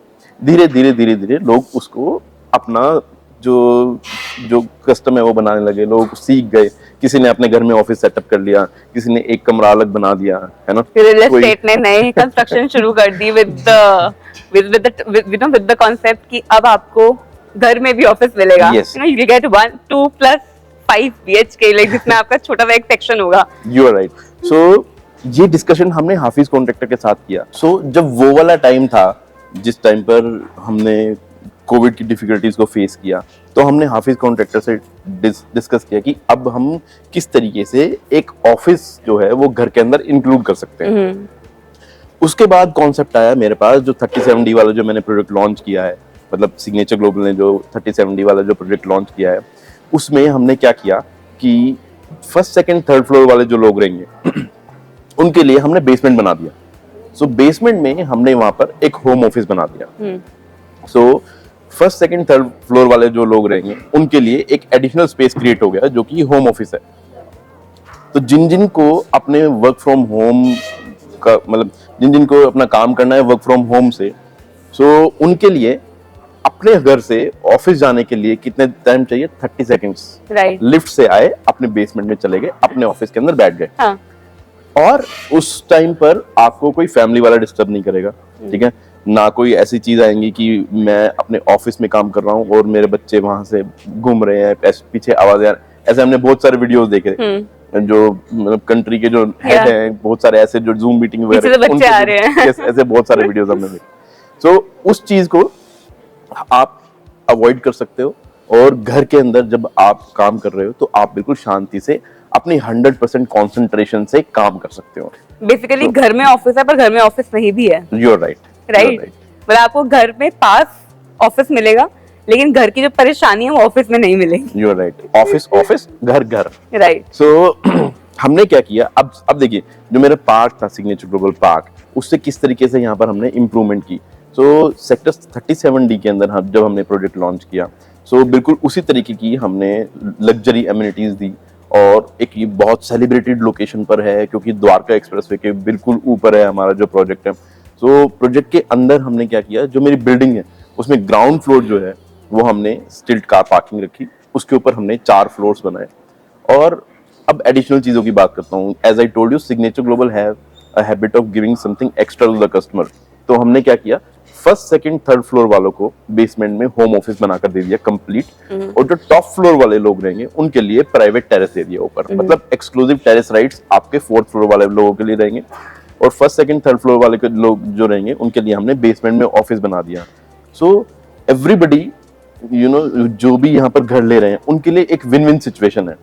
धीरे धीरे लोग उसको अपना जो कस्टम है वो बनाने लगे, लोग सीख गए। किसी ने अपने घर में ऑफिस सेटअप कर लिया, किसी ने एक कमरा अलग बना दिया, है ना। रियल एस्टेट ने नई कंस्ट्रक्शन शुरू कर दी विद द कॉन्सेप्ट कि अब आपको घर में भी ऑफिस मिलेगा। Yes. You know, you get 1, 2 plus 5 BHK, like जिसमें आपका छोटा सा एक सेक्शन होगा। You are right. So ये डिस्कशन हमने हाफिज कॉन्ट्रैक्टर के साथ किया। So जब वो वाला टाइम था जिस टाइम पर हमने कोविड की डिफिकल्टीज को फेस किया, तो हमने हाफिज कॉन्ट्रैक्टर से डिस्कस किया कि अब हम किस तरीके से एक ऑफिस जो है वो घर के अंदर इंक्लूड कर सकते हैं। उसके बाद कॉन्सेप्ट आया मेरे पास, जो 3070 वाला जो मैंने प्रोजेक्ट लॉन्च किया है, मतलब सिग्नेचर ग्लोबल ने जो 3070 वाला जो प्रोजेक्ट लॉन्च किया है, उसमें हमने क्या किया कि फर्स्ट सेकंड थर्ड फ्लोर वाले जो लोग रहेंगे उनके लिए हमने बेसमेंट बना दिया। सो बेसमेंट में हमने वहां पर एक होम ऑफिस बना दिया। So first second third floor वाले जो लोग रहेंगे उनके लिए एक एडिशनल स्पेस क्रिएट हो गया जो कि होम ऑफिस है। तो जिन को अपने वर्क फ्रॉम होम का मतलब जिन को अपना काम करना है वर्क फ्रॉम होम से, सो उनके लिए अपने घर से ऑफिस जाने के लिए कितने टाइम चाहिए, 30 सेकंड्स। राइट। लिफ्ट से आए, अपने बेसमेंट में चले गए, अपने ऑफिस के अंदर बैठ गए। हाँ। और उस टाइम पर आपको कोई फैमिली वाला डिस्टर्ब नहीं करेगा, ठीक है ना। कोई ऐसी चीज आएंगी कि मैं अपने ऑफिस में काम कर रहा हूँ और मेरे बच्चे वहां से घूम रहे हैं, पीछे आवाज आ रही है। ऐसे हमने बहुत सारे वीडियोस देखे जो मतलब कंट्री के जो हेड हैं, बहुत सारे ऐसे जो जूम मीटिंग वगैरह बच्चे आ रहे हैं। ऐसे बहुत सारे वीडियोस हमने देखे। सो उस चीज को आप अवॉइड कर सकते हो, और घर के अंदर जब आप काम कर रहे हो तो आप बिल्कुल शांति से अपनी 100% कंसंट्रेशन से काम कर सकते हो। बेसिकली घर में ऑफिस है पर घर में ऑफिस नहीं भी है। You are right. मतलब आपको घर में पास ऑफिस मिलेगा लेकिन घर की जो परेशानी है वो ऑफिस में नहीं मिलेगी। You are right. ऑफिस घर। राइट। सो हमने क्या किया, अब देखिए जो मेरा पार्क था सिग्नेचर ग्लोबल पार्क, उससे किस तरीके से यहाँ पर हमने इम्प्रूवमेंट की। सो सेक्टर 37D के अंदर जब हमने प्रोजेक्ट लॉन्च किया, सो बिल्कुल उसी तरीके की हमने लग्जरी एमिनिटीज दी और एक ये बहुत सेलिब्रेटेड लोकेशन पर है क्योंकि द्वारका एक्सप्रेसवे के बिल्कुल ऊपर है हमारा जो प्रोजेक्ट है। सो प्रोजेक्ट के अंदर हमने क्या किया, जो मेरी बिल्डिंग है उसमें ग्राउंड फ्लोर जो है वो हमने स्टिल्ट कार पार्किंग रखी, उसके ऊपर हमने 4 फ्लोर्स बनाए। और अब एडिशनल चीजों की बात करता हूँ। As I told you, signature global have a habit of giving something extra to the customer. तो हमने क्या किया, फर्स्ट सेकंड थर्ड फ्लोर वालों को बेसमेंट में होम ऑफिस बनाकर दे दिया कंप्लीट, और जो टॉप फ्लोर वाले लोग रहेंगे उनके लिए प्राइवेट टेरेस एरिया ऊपर, मतलब एक्सक्लूसिव टेरेस राइट्स आपके 4th फ्लोर वाले लोगों के लिए रहेंगे, और फर्स्ट सेकंड थर्ड फ्लोर वाले के लोग जो रहेंगे उनके लिए हमने बेसमेंट में ऑफिस बना दिया। सो एवरीबडी जो भी यहाँ पर घर ले रहे हैं उनके लिए एक विन विन सिचुएशन है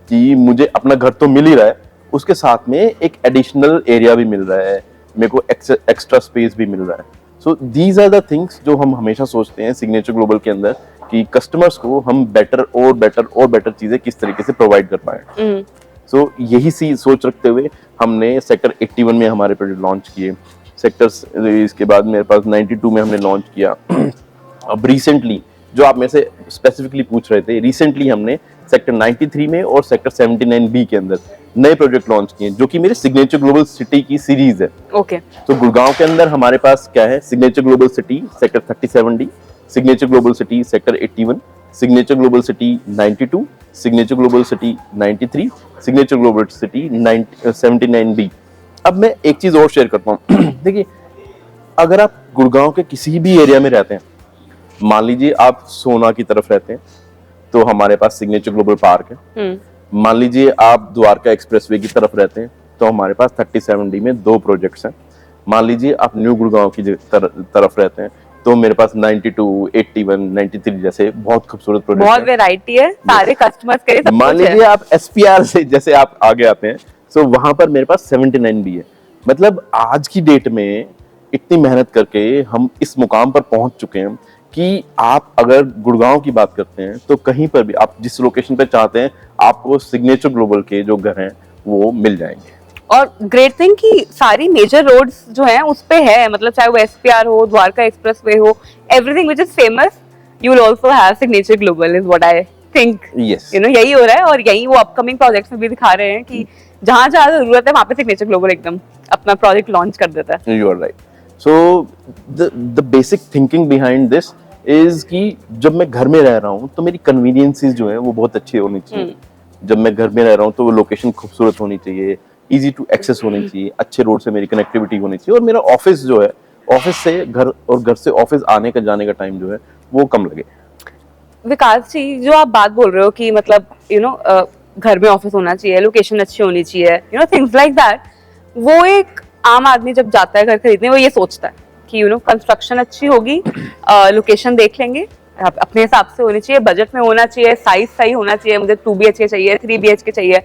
कि मुझे अपना घर तो मिल ही रहा है, उसके साथ में एक एडिशनल एरिया भी मिल रहा है, मेरे को एक्स्ट्रा स्पेस भी मिल रहा है। So these are the things जो हम हमेशा सोचते हैं सिग्नेचर ग्लोबल के अंदर कि कस्टमर्स को हम बेटर और बेटर और बेटर चीजें किस तरीके से प्रोवाइड कर पाए। सो यही सी सोच रखते हुए हमने सेक्टर 81 में हमारे प्रोजेक्ट लॉन्च किए, सेक्टर्स इसके बाद मेरे पास 92 में हमने लॉन्च किया। अब रिसेंटली जो आप मेरे से स्पेसिफिकली पूछ रहे थे, रिसेंटली हमने सेक्टर 93 में और सेक्टर 79B के अंदर नए प्रोजेक्ट लॉन्च किए जो कि मेरे सिग्नेचर ग्लोबल सिटी की सीरीज है। ओके। तो गुड़गांव के अंदर हमारे पास क्या है, Signature Global city sector 37D, signature Global city sector 81, signature Global city 92, signature Global city 93, signature Global city 79B। अब मैं एक चीज और शेयर करता हूँ देखिए, अगर आप गुड़गांव के किसी भी एरिया में रहते हैं, मान लीजिए आप सोना की तरफ रहते हैं तो हमारे पास सिग्नेचर ग्लोबल पार्क है, मान लीजिए आप द्वारका एक्सप्रेसवे की तरफ रहते हैं तो हमारे पास 37D में 2 प्रोजेक्ट्स हैं, मान लीजिए आप न्यू गुड़गांव की तरफ रहते हैं तो मेरे पास 92, 81, 93 जैसे बहुत खूबसूरत प्रोजेक्ट, बहुत वैरायटी है सारे कस्टमर्स के लिए, सब मान कुछ है। लीजिए आप SPR से जैसे आप आगे आते हैं, सो वहां पर मेरे पास 79B है। मतलब आज की डेट में इतनी मेहनत करके हम इस मुकाम पर पहुंच चुके हैं कि आप अगर गुड़गांव की बात करते हैं तो कहीं पर भी आप जिस लोकेशन पे चाहते हैं आपको सिग्नेचर ग्लोबल के जो घर हैं वो मिल जाएंगे। और ग्रेट थिंग कि सारी मेजर रोड्स जो हैं उस पे है, मतलब चाहे वो SPR हो, द्वारका एक्सप्रेसवे हो, everything which is famous you will also have signature Global is what I think. Yes. यही हो रहा है, और यही वो अपकमिंग प्रोजेक्ट्स में भी दिखा रहे हैं कि जहां जहां जरूरत है वहां पे सिग्नेचर ग्लोबल एकदम अपना प्रोजेक्ट लॉन्च कर देता है। You are right. So the basic thinking behind this is कि जब मैं घर में रह रहा हूँ तो मेरी कन्वीनियंसेस जो है वो बहुत अच्छी होनी चाहिए। जब मैं घर में रह रहा हूँ तो वो लोकेशन खूबसूरत होनी चाहिए, इजी टू एक्सेस होनी चाहिए, अच्छे रोड से मेरी कनेक्टिविटी होनी चाहिए, और मेरा ऑफिस जो है, ऑफिस से घर और घर से ऑफिस आने का जाने का टाइम जो है वो कम लगे। विकास जी, जो आप बात बोल रहे हो कि मतलब घर में ऑफिस होना चाहिए, लोकेशन अच्छी होनी चाहिए, थिंग्स लाइक दैट, वो एक आम आदमी जब जाता है घर खरीदने वो ये सोचता है कि कंस्ट्रक्शन अच्छी होगी, लोकेशन देख लेंगे, अपने हिसाब से होनी चाहिए, बजट में होना चाहिए, साइज सही होना चाहिए, मुझे 2 BHK चाहिए, 3 BHK चाहिए।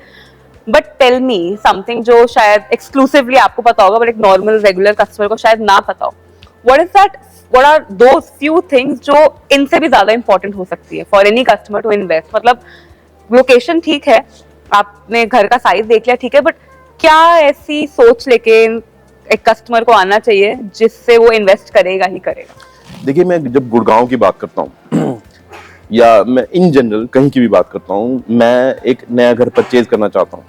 बट टेल मी समथिंग जो शायद एक्सक्लूसिवली आपको पता होगा बट एक नॉर्मल रेगुलर कस्टमर को शायद ना पता हो, what are those few things जो इनसे भी ज्यादा इंपॉर्टेंट हो सकती है for any customer to invest. मतलब लोकेशन ठीक है, आपने घर का साइज देख लिया, ठीक है, बट क्या ऐसी सोच लेके एक कस्टमर को आना चाहिए जिससे वो इन्वेस्ट करेगा ही करेगा? देखिए, मैं जब गुड़गांव की बात करता हूँ या मैं इन जनरल कहीं की भी बात करता हूँ, मैं एक नया घर परचेज करना चाहता हूँ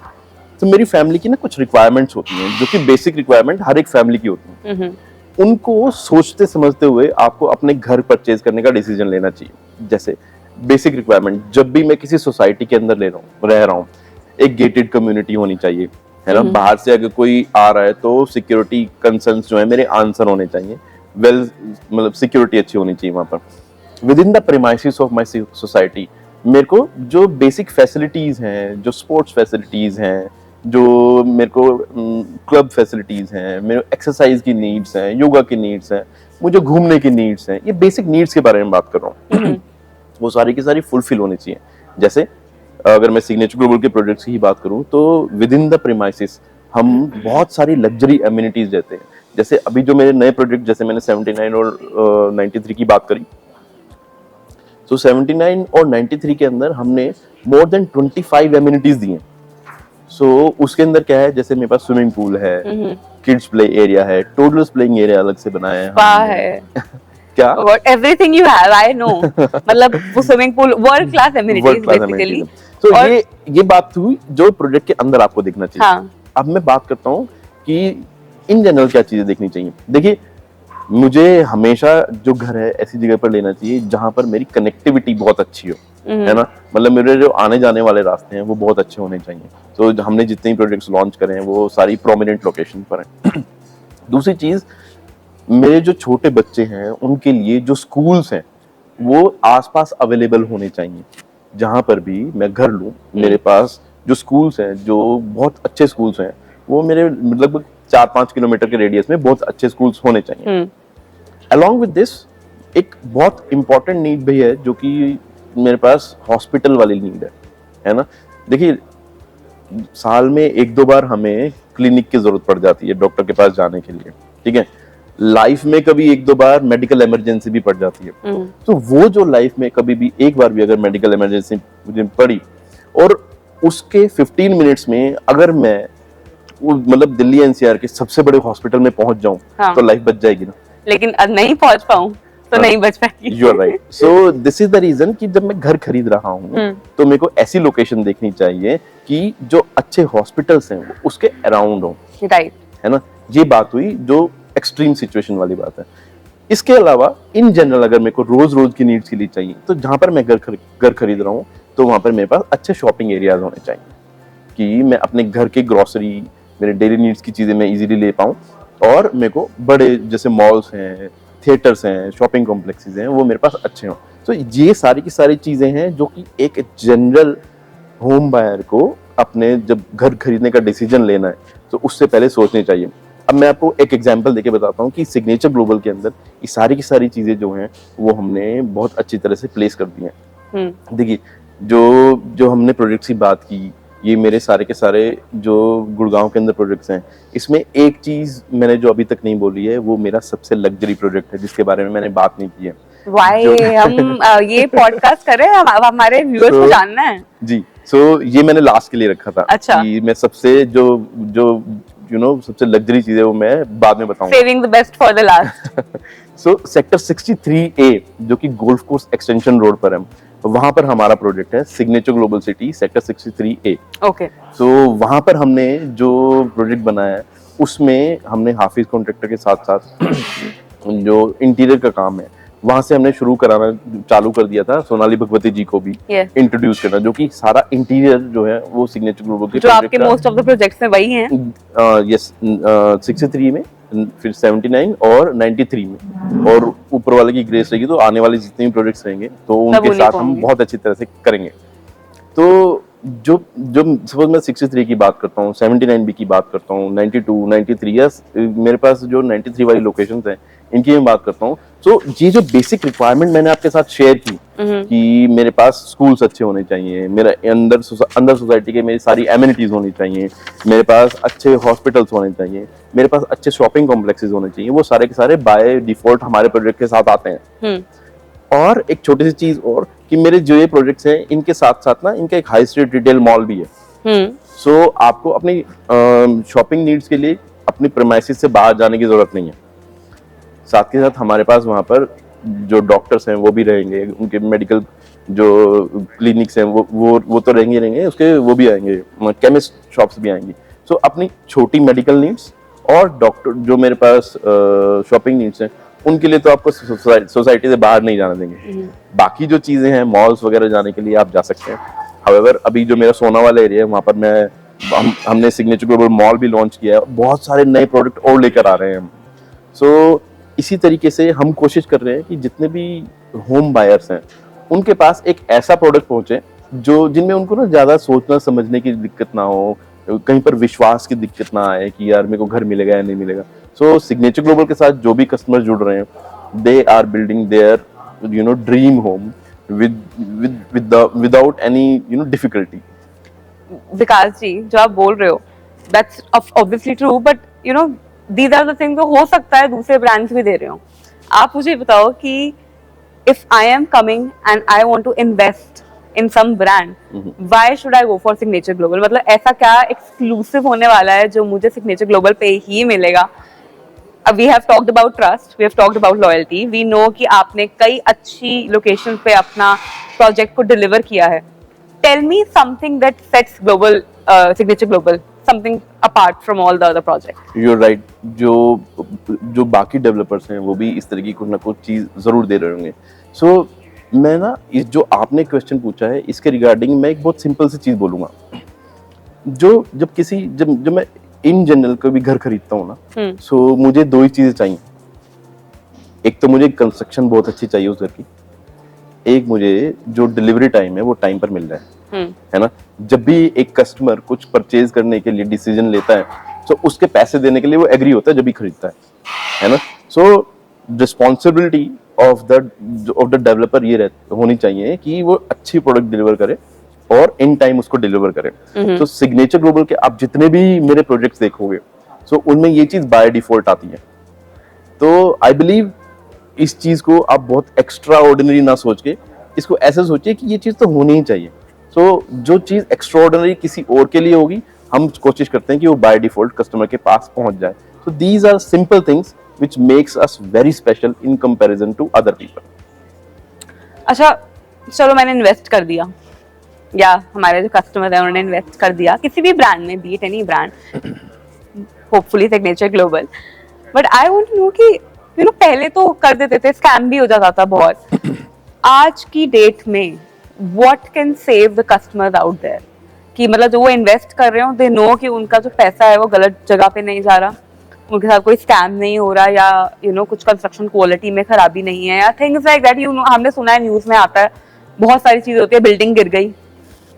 तो मेरी फैमिली की ना कुछ रिक्वायरमेंट्स होती हैं जो कि बेसिक रिक्वायरमेंट हर एक फैमिली की होती हैं। उनको सोचते समझते हुए आपको अपने घर परचेज करने का डिसीजन लेना चाहिए। जैसे बेसिक रिक्वायरमेंट, जब भी मैं किसी सोसाइटी के अंदर रह रहा हूँ, एक गेटेड कम्युनिटी होनी चाहिए, है ना। बाहर से अगर कोई आ रहा है तो सिक्योरिटी कंसर्न्स जो है मेरे आंसर होने चाहिए, मतलब सिक्योरिटी अच्छी होनी चाहिए वहां पर। With in the premises of my society मेरे को जो बेसिक फैसिलिटीज हैं, जो स्पोर्ट्स फैसिलिटीज हैं, जो मेरे को क्लब फैसिलिटीज हैं, मेरे एक्सरसाइज की नीड्स हैं, योगा की नीड्स हैं, मुझे घूमने की नीड्स हैं, ये बेसिक नीड्स के बारे में बात कर रहा हूँ वो सारी की सारी फुलफिल होनी चाहिए। जैसे अगर मैं सिग्नेचर ग्लोबल के प्रोजेक्ट्स की ही बात करूं तो विद इन द प्रीमाइसेस हम बहुत सारी लग्जरी एमिनिटीज देते हैं। जैसे अभी जो मेरे नए प्रोजेक्ट, जैसे मैंने 79 और 93 की बात करी, तो 79 और 93 के अंदर हमने मोर देन 25 एमिनिटीज दी हैं। सो उसके अंदर क्या है, जैसे मेरे पास स्विमिंग पूल है, किड्स प्ले एरिया है, टोडलर्स प्लेइंग एरिया अलग से बनाया है, स्पा है, क्या What everything you have, I know. मतलब वो swimming pool world class amenities basically. तो और ये बात हुई जो प्रोजेक्ट के अंदर आपको देखना चाहिए। हाँ। अब मैं बात करता हूँ कि इन जनरल क्या चीजें देखनी चाहिए। देखिए, मुझे हमेशा जो घर है ऐसी जगह पर लेना चाहिए जहां पर मेरी कनेक्टिविटी बहुत अच्छी हो, है ना। मतलब मेरे जो आने जाने वाले रास्ते हैं वो बहुत अच्छे होने चाहिए। तो हमने जितने भी प्रोजेक्ट्स लॉन्च करे हैं वो सारी प्रोमिनेंट लोकेशन पर हैं। दूसरी चीज, मेरे जो छोटे बच्चे हैं उनके लिए जो स्कूल्स हैं वो आसपास अवेलेबल होने चाहिए। जहां पर भी मैं घर लूं, मेरे पास जो स्कूल्स हैं, जो बहुत अच्छे स्कूल्स हैं, वो मेरे लगभग 4-5 किलोमीटर के रेडियस में बहुत अच्छे स्कूल्स होने चाहिए। अलॉन्ग विद दिस एक बहुत इंपॉर्टेंट नीड भी है जो कि मेरे पास हॉस्पिटल वाली नीड है ना। देखिए, साल में 1-2 बार हमें क्लिनिक की जरूरत पड़ जाती है डॉक्टर के पास जाने के लिए, ठीक है। लाइफ में कभी 1-2 बार मेडिकल इमरजेंसी भी पड़ जाती है। तो वो जो लाइफ में कभी भी एक बार भी अगर मेडिकल इमरजेंसी मुझे पड़ी और उसके 15 मिनट्स में अगर मैं मतलब दिल्ली एनसीआर के सबसे बड़े हॉस्पिटल में पहुंच जाऊं, हाँ। तो लाइफ बच जाएगी ना। लेकिन नहीं पहुंच पाऊं तो नहीं बच पाएगी। You are right. So this is the reason कि जब मैं घर खरीद रहा हूँ तो मेरे को ऐसी लोकेशन देखनी चाहिए कि जो अच्छे हॉस्पिटल्स हैं उसके अराउंड हो, राइट, है ना। ये बात हुई जो एक्सट्रीम सिचुएशन वाली बात है। इसके अलावा इन जनरल अगर मेरे को रोज रोज की नीड्स के लिए चाहिए, तो जहां पर मैं घर खरीद रहा हूँ तो वहां पर मेरे पास अच्छे शॉपिंग एरियाज होने चाहिए कि मैं अपने घर के ग्रोसरी, मेरे डेली नीड्स की चीजें मैं इजीली ले पाऊं। और मेरे को बड़े जैसे मॉल्स हैं, थिएटर्स हैं, शॉपिंग कॉम्प्लेक्सेस हैं, वो मेरे पास अच्छे हों। तो ये सारी की सारी चीजें हैं जो कि एक जनरल होम बायर को अपने जब घर खरीदने का डिसीजन लेना है तो उससे पहले सोचनी चाहिए। अब मैं आपको एक एग्जांपल देके बताता हूँ कि सिग्नेचर ग्लोबल के अंदर ये सारी की सारी चीजें जो हैं वो हमने बहुत अच्छी तरह से प्लेस कर दी हैं। देखिए, जो हमने प्रोजेक्ट्स की बात की, ये मेरे सारे के सारे जो गुड़गांव के अंदर प्रोजेक्ट्स हैं, इसमें एक चीज मैंने जो अभी तक नहीं बोली है, वो मेरा सबसे लग्जरी प्रोजेक्ट है जिसके बारे में मैंने बात नहीं की है। वाई हम ये पॉडकास्ट कर रहे हैं, हमारे व्यूअर्स को जानना है जी। सो ये मैंने लास्ट के लिए रखा था। अच्छा। कि मैं सबसे जो सबसे लग्जरी चीज है वो मैं बाद में बताऊंगा। Saving the best for the last. So sector 63A जो कि गोल्फ कोर्स एक्सटेंशन रोड पर है, वहां पर हमारा प्रोजेक्ट है Signature Global city sector 63A। Okay. So वहां पर हमने जो प्रोजेक्ट बनाया है उसमें हमने हाफिज कॉन्ट्रैक्टर के साथ साथ जो इंटीरियर का काम है वहां से हमने शुरू कराना चालू कर दिया था। सोनाली भगवती जी को भी इंट्रोड्यूस करना, जो कि सारा इंटीरियर जो है वो सिग्नेचर ग्लोबल के जो आपके मोस्ट ऑफ द प्रोजेक्ट्स में वही हैं। यस, 63 में, फिर 79 और 93 में, और ऊपर वाले की ग्रेस रहेगी तो आने वाले जितने भी प्रोजेक्ट्स रहेंगे तो उनके साथ हम बहुत अच्छी तरह से करेंगे। तो जो सपोज मैं 63 की बात करता हूँ, 79 भी की बात करता हूँ, 92, 93 या मेरे पास जो 93 वाली लोकेशंस हैं इनकी मैं बात करता हूँ। तो ये जो बेसिक रिक्वायरमेंट मैंने आपके साथ शेयर की कि मेरे पास स्कूल्स अच्छे होने चाहिए, मेरे अंदर सोसाइटी के मेरी सारी एमिनिटीज होनी चाहिए, मेरे पास अच्छे हॉस्पिटल्स होने चाहिए, मेरे पास अच्छे शॉपिंग कॉम्प्लेक्सेस होने चाहिए, वो सारे के सारे बाय डिफॉल्ट हमारे प्रोजेक्ट के साथ आते हैं। और एक छोटी सी चीज और कि मेरे जो ये प्रोजेक्ट्स हैं इनके साथ साथ ना इनका एक हाई स्ट्रीट रिटेल मॉल भी है। सो आपको अपनी शॉपिंग नीड्स के लिए अपनी प्रेमाइसिस से बाहर जाने की जरूरत नहीं है। साथ के साथ हमारे पास वहाँ पर जो डॉक्टर्स हैं वो भी रहेंगे, उनके मेडिकल जो क्लिनिक्स हैं वो तो रहेंगे, उसके वो भी आएंगे, केमिस्ट शॉप्स भी आएंगी। सो अपनी छोटी मेडिकल नीड्स और डॉक्टर जो मेरे पास शॉपिंग नीड्स हैं उनके लिए तो आपको सोसाइटी से बाहर नहीं जाने देंगे। बाकी जो चीजें हैं मॉल्स वगैरह जाने के लिए आप जा सकते हैं। हाउएवर अभी जो मेरा सोना वाला एरिया है वहाँ पर हमने सिग्नेचर ग्लोबल मॉल भी लॉन्च किया है, बहुत सारे नए प्रोडक्ट और लेकर आ रहे हैं हम। सो इसी तरीके से हम कोशिश कर रहे हैं कि जितने भी होम बायर्स हैं उनके पास एक ऐसा प्रोडक्ट पहुंचे जो जिनमें उनको ना ज्यादा सोचना समझने की दिक्कत ना हो, कहीं पर विश्वास की दिक्कत ना आए कि यार मेरे को घर मिलेगा या नहीं मिलेगा। सो सिग्नेचर ग्लोबल के साथ जो भी कस्टमर जुड़ रहे हैं, they are building their dream home without any difficulty. Vikas ji जो आप बोल रहे हो that's obviously true, but these are the things जो हो सकता है दूसरे ब्रांड्स भी दे रहे हो। आप मुझे बताओ कि if I am coming and I want to invest in some brand, why should I go for Signature Global? मतलब ऐसा क्या एक्सक्लूसिव होने वाला है जो मुझे Signature Global पे ही मिलेगा we have talked about trust, we have talked about loyalty, we know कि आपने कई अच्छी लोकेशन पे अपना प्रोजेक्ट को डिलीवर किया है. Tell me something that sets global Signature Global something apart from all the other projects. You're right. जो बाकी डेवलपर्स हैं वो भी इस तरह की कुछ ना कुछ चीज जरूर दे रहे होंगे. So मैं ना इस जो आपने क्वेश्चन पूछा है इसके रिगार्डिंग मैं एक बहुत सिंपल सी चीज बोलूंगा. जब मैं इन जनरल कभी घर खरीदता हूँ ना, सो मुझे दो ही चीजें चाहिए. एक तो मुझे कंस्ट्रक्शन बहुत अच्छी चाहिए उस घर की, एक मुझे जो डिलीवरी टाइम है वो टाइम पर मिल रहा है ना. जब भी एक कस्टमर कुछ परचेज करने के लिए डिसीजन लेता है तो उसके पैसे देने के लिए वो एग्री होता है जब भी खरीदता है ना. सो रिस्पॉन्सिबिलिटी ऑफ द डेवलपर ये होनी चाहिए कि वो अच्छी प्रोडक्ट डिलीवर करे और इन टाइम उसको डिलीवर करें. तो सिग्नेचर ग्लोबल के आप जितने भी मेरे प्रोजेक्ट्स देखोगे सो उनमें ये चीज बाय डिफॉल्ट आती है. तो आई बिलीव इस चीज को आप बहुत एक्स्ट्रा ऑर्डिनरी ना सोच के इसको ऐसे सोचिए कि ये चीज तो होनी ही चाहिए. सो जो चीज एक्स्ट्रा ऑर्डिनरी किसी और के लिए होगी हम कोशिश करते हैं कि वो बाय डिफॉल्ट कस्टमर के पास पहुंच जाए. So these are simple things which makes us very special in comparison to other people. अच्छा चलो मैंने इन्वेस्ट कर दिया या हमारे जो कस्टमर है उन्होंने इन्वेस्ट कर दिया किसी भी ब्रांड में, be it any brand, hopefully signature global. But I want to know कि यू नो पहले तो कर देते थे, स्कैम भी हो जाता था बहुत. आज की डेट में what can save the customers out there कि मतलब जो वो इन्वेस्ट कर रहे हो दे नो कि उनका जो पैसा है वो गलत जगह पे नहीं जा रहा, उनके साथ कोई स्कैम नहीं हो रहा या यू नो कुछ कंस्ट्रक्शन क्वालिटी में खराबी नहीं है या things like that. You know हमने सुना है न्यूज में आता है बहुत सारी चीजें होती है, बिल्डिंग गिर गई,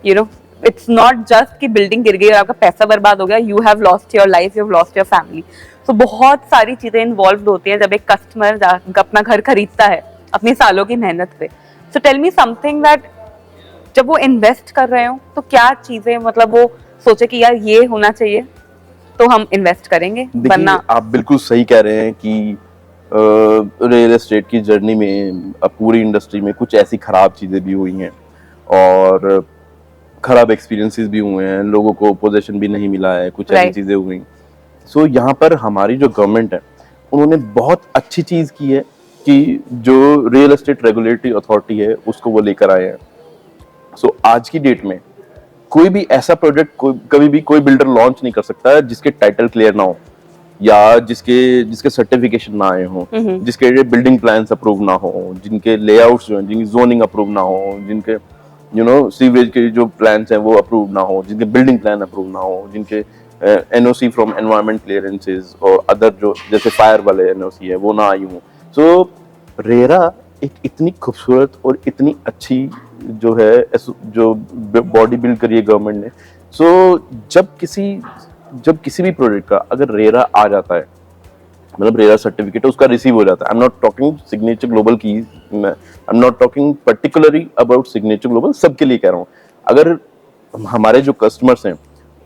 you know it's not just कि बिल्डिंग गिर गई और आपका पैसा बर्बाद हो गया, you have lost your life, you have lost your family. so बहुत सारी चीजें इन्वॉल्व होती हैं जब एक कस्टमर अपना घर खरीदता है अपनी सालों की मेहनत पे. so tell me something that जब वो इन्वेस्ट कर रहे हो तो क्या चीजें मतलब वो सोचे कि यार ये होना चाहिए तो हम इन्वेस्ट करेंगे. वरना आप बिल्कुल सही कह रहे हैं कि रियल एस्टेट की जर्नी में पूरी इंडस्ट्री में कुछ ऐसी खराब चीजें भी हुई हैं और खराब एक्सपीरियंसेस भी हुए हैं, लोगों को पोजीशन भी नहीं मिला है, कुछ ऐसी चीजें हुई. सो यहाँ पर हमारी जो गवर्नमेंट है उन्होंने बहुत अच्छी चीज की है कि जो रियल एस्टेट रेगुलेटरी अथॉरिटी है उसको वो लेकर आए हैं. सो आज की डेट में कोई भी ऐसा प्रोजेक्ट कभी भी कोई बिल्डर लॉन्च नहीं कर सकता जिसके टाइटल क्लियर ना हो या जिसके सर्टिफिकेशन ना आए हो, जिसके बिल्डिंग प्लान्स अप्रूव ना हो, जिनके लेआउट्स जो हैं जिनकी जोनिंग अप्रूव ना हो, जिनके यू नो सीवरेज के जो प्लान्स हैं वो अप्रूव ना हो, जिनके बिल्डिंग प्लान अप्रूव ना हो, जिनके एनओसी फ्रॉम एनवायरमेंट क्लियरेंसेस और अदर जो जैसे फायर वाले एनओसी है वो ना आई हो. सो रेरा एक इतनी खूबसूरत और इतनी अच्छी जो है जो बॉडी बिल्ड करी है गवर्नमेंट ने. सो जब किसी भी प्रोजेक्ट का अगर रेरा आ जाता है मतलब रेरा सर्टिफिकेट उसका रिसीव हो जाता है. I am not talking Signature Global की, I am not talking particularly about Signature Global, सबके लिए कह रहा हूँ. अगर हमारे जो कस्टमर्स हैं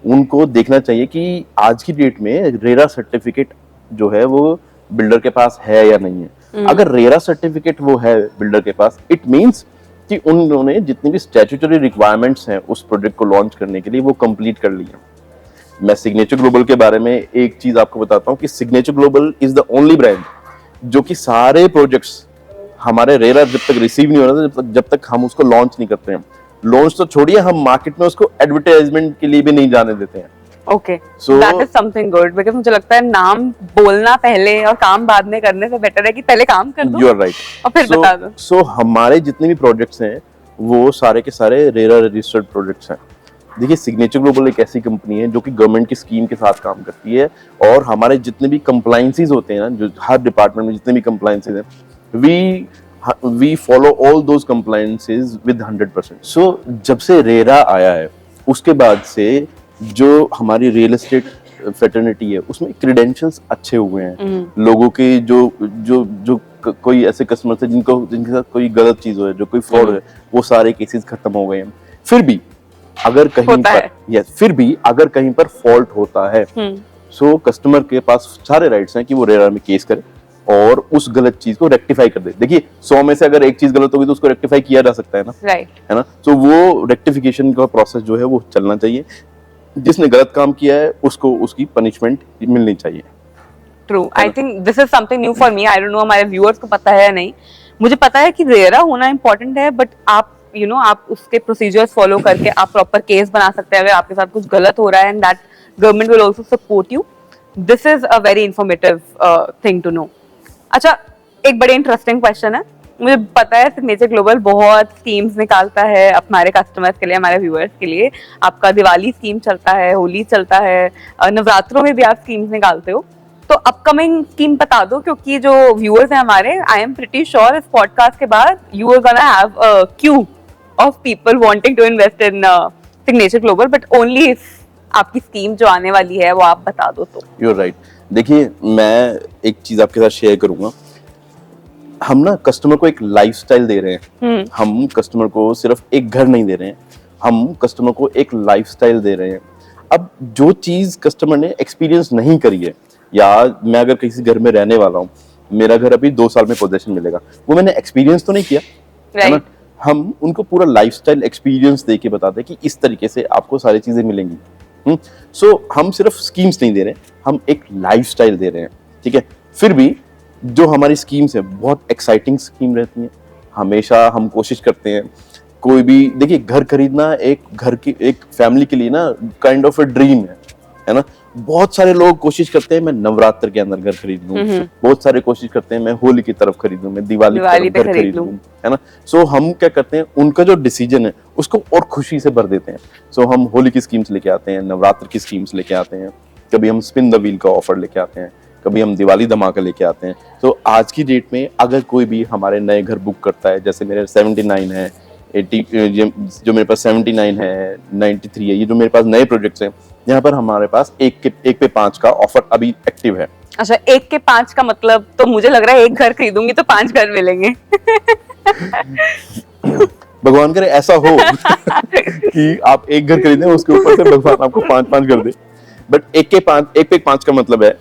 उनको देखना चाहिए कि आज की डेट में रेरा सर्टिफिकेट जो है वो बिल्डर के पास है या नहीं है. अगर रेरा सर्टिफिकेट वो है बिल्डर के पास, इट मीन्स कि उन्होंने जितनी भी स्टैट्यूटरी रिक्वायरमेंट्स हैं उस प्रोजेक्ट को लॉन्च करने के लिए वो कंप्लीट कर ली है. मैं सिग्नेचर ग्लोबल के बारे में एक चीज आपको बताता हूँ कि Signature Global is the only brand जो कि सारे प्रोजेक्ट्स हमारे रेरा जब तक रिसीव नहीं हो रहा जब तक हम उसको लॉन्च नहीं करते हैं. लॉन्च तो छोड़िए, हम मार्केट में उसको एडवर्टाइजमेंट के लिए भी नहीं जाने देते हैं. Okay, so that is something good because मुझे लगता है नाम बोलना पहले और काम बाद में करने से बेटर है कि पहले काम कर दो. You are right. और फिर बता दो. सो हमारे जितने भी प्रोजेक्ट्स हैं वो सारे के सारे रेरा रजिस्टर्ड प्रोजेक्ट्स हैं. देखिए सिग्नेचर ग्लोबल एक ऐसी कंपनी है जो कि गवर्नमेंट की स्कीम के साथ काम करती है और हमारे जितने भी कंप्लायंसेस होते हैं ना, जो हर डिपार्टमेंट में जितने भी कंप्लायंसेस हैं we follow all those compliances with 100%. So जब से रेरा आया है उसके बाद से जो हमारी रियल एस्टेट फेटर्निटी है उसमें क्रेडेंशियल्स अच्छे हुए हैं. लोगों के जो कोई ऐसे कस्टमर थे जिनके साथ कोई गलत चीज हो है, जो कोई फ्रॉड है, वो सारे केसेस खत्म हो गए हैं. फिर भी अगर कहीं पर फॉल्ट होता है सो कस्टमर के पास सारे राइट्स हैं कि वो रेरा में केस करे और उस गलत चीज को रेक्टिफाई कर दे. देखिए 100 में से अगर एक चीज गलत होगी तो उसको रेक्टिफाई किया जा सकता है ना, राइट है ना. तो वो रेक्टिफिकेशन का प्रोसेस जो है वो चलना चाहिए. जिसने गलत काम किया है उसको उसकी पनिशमेंट मिलनी चाहिए. True, I think this is something new for me, I don't know हमारे व्यूअर्स को पता है या नहीं। मुझे पता है कि रेरा होना इंपॉर्टेंट है, बट आप आप उसके प्रोसीजर्स फॉलो करके आप प्रॉपर केस बना सकते हैं अगर आपके साथ कुछ गलत हो रहा है, and that government will also support you. This is a very informative thing to know. अच्छा, एक बड़े इंटरेस्टिंग क्वेश्चन है। मुझे पता है सिग्नेचर ग्लोबल बहुत स्कीम्स निकालता है हमारे कस्टमर्स के लिए, हमारे व्यूअर्स के लिए। आपका दिवाली स्कीम चलता है, होली चलता है, नवरात्रों में भी आप स्कीम्स निकालते हो। तो अपकमिंग स्कीम बता दो, क्योंकि जो व्यूअर्स हैं हमारे, आई एम प्रिटी श्योर इस पॉडकास्ट के बाद you are gonna have a queue of people wanting to invest in signature global, but only if आपकी स्कीम जो आने वाली है वो आप बता दो तो। You are right. देखिए, मैं एक चीज आपके साथ शेयर करूंगा। हम ना कस्टमर को एक लाइफस्टाइल दे रहे हैं। हम कस्टमर को सिर्फ एक घर नहीं दे रहे हैं, हम कस्टमर को एक लाइफस्टाइल दे रहे हैं। अब जो चीज कस्टमर ने एक्सपीरियंस नहीं करी है, या मैं अगर किसी घर में रहने वाला हूँ, मेरा घर अभी 2 साल में पोजेशन मिलेगा, वो मैंने एक्सपीरियंस तो नहीं किया, है ना? हम उनको पूरा लाइफस्टाइल एक्सपीरियंस दे के बताते हैं कि इस तरीके से आपको सारी चीजें मिलेंगी। सो हम सिर्फ स्कीम्स नहीं दे रहे, हम एक लाइफस्टाइल दे रहे हैं, ठीक है? फिर भी जो हमारी स्कीम्स है बहुत एक्साइटिंग स्कीम रहती है। हमेशा हम कोशिश करते हैं, कोई भी देखिए, घर खरीदना एक घर की एक फैमिली के लिए ना काइंड ऑफ अ ड्रीम है ना? बहुत सारे लोग कोशिश करते हैं मैं नवरात्र के अंदर घर खरीद लूं, बहुत सारे कोशिश करते हैं मैं होली की तरफ खरीद लूं, मैं दिवाली की तरफ घर खरीद लूं, है ना? सो हम क्या करते हैं, उनका जो डिसीजन है उसको और खुशी से भर देते हैं। सो हम होली की स्कीम्स लेके आते हैं, नवरात्र की स्कीम्स लेके आते हैं, कभी हम स्पिन द व्हील का ऑफर लेके आते हैं, कभी हम दिवाली धमाका लेके आते हैं। तो आज की डेट में अगर कोई भी हमारे नए घर बुक करता है, जैसे मेरे 79 है, 80 जो मेरे पास 79 है, 93 है, ये जो मेरे पास नए प्रोजेक्ट्स हैं, यहाँ पर हमारे पास 1 पे 5 का ऑफर अभी एक्टिव है। अच्छा, 1 के 5 का मतलब, तो मुझे लग रहा है एक घर खरीदूंगी तो 5 घर मिलेंगे। भगवान करे ऐसा हो कि आप एक घर खरीदें, उसके ऊपर से भगवान आपको 5 घर दे। बट 1 पे 5 का मतलब है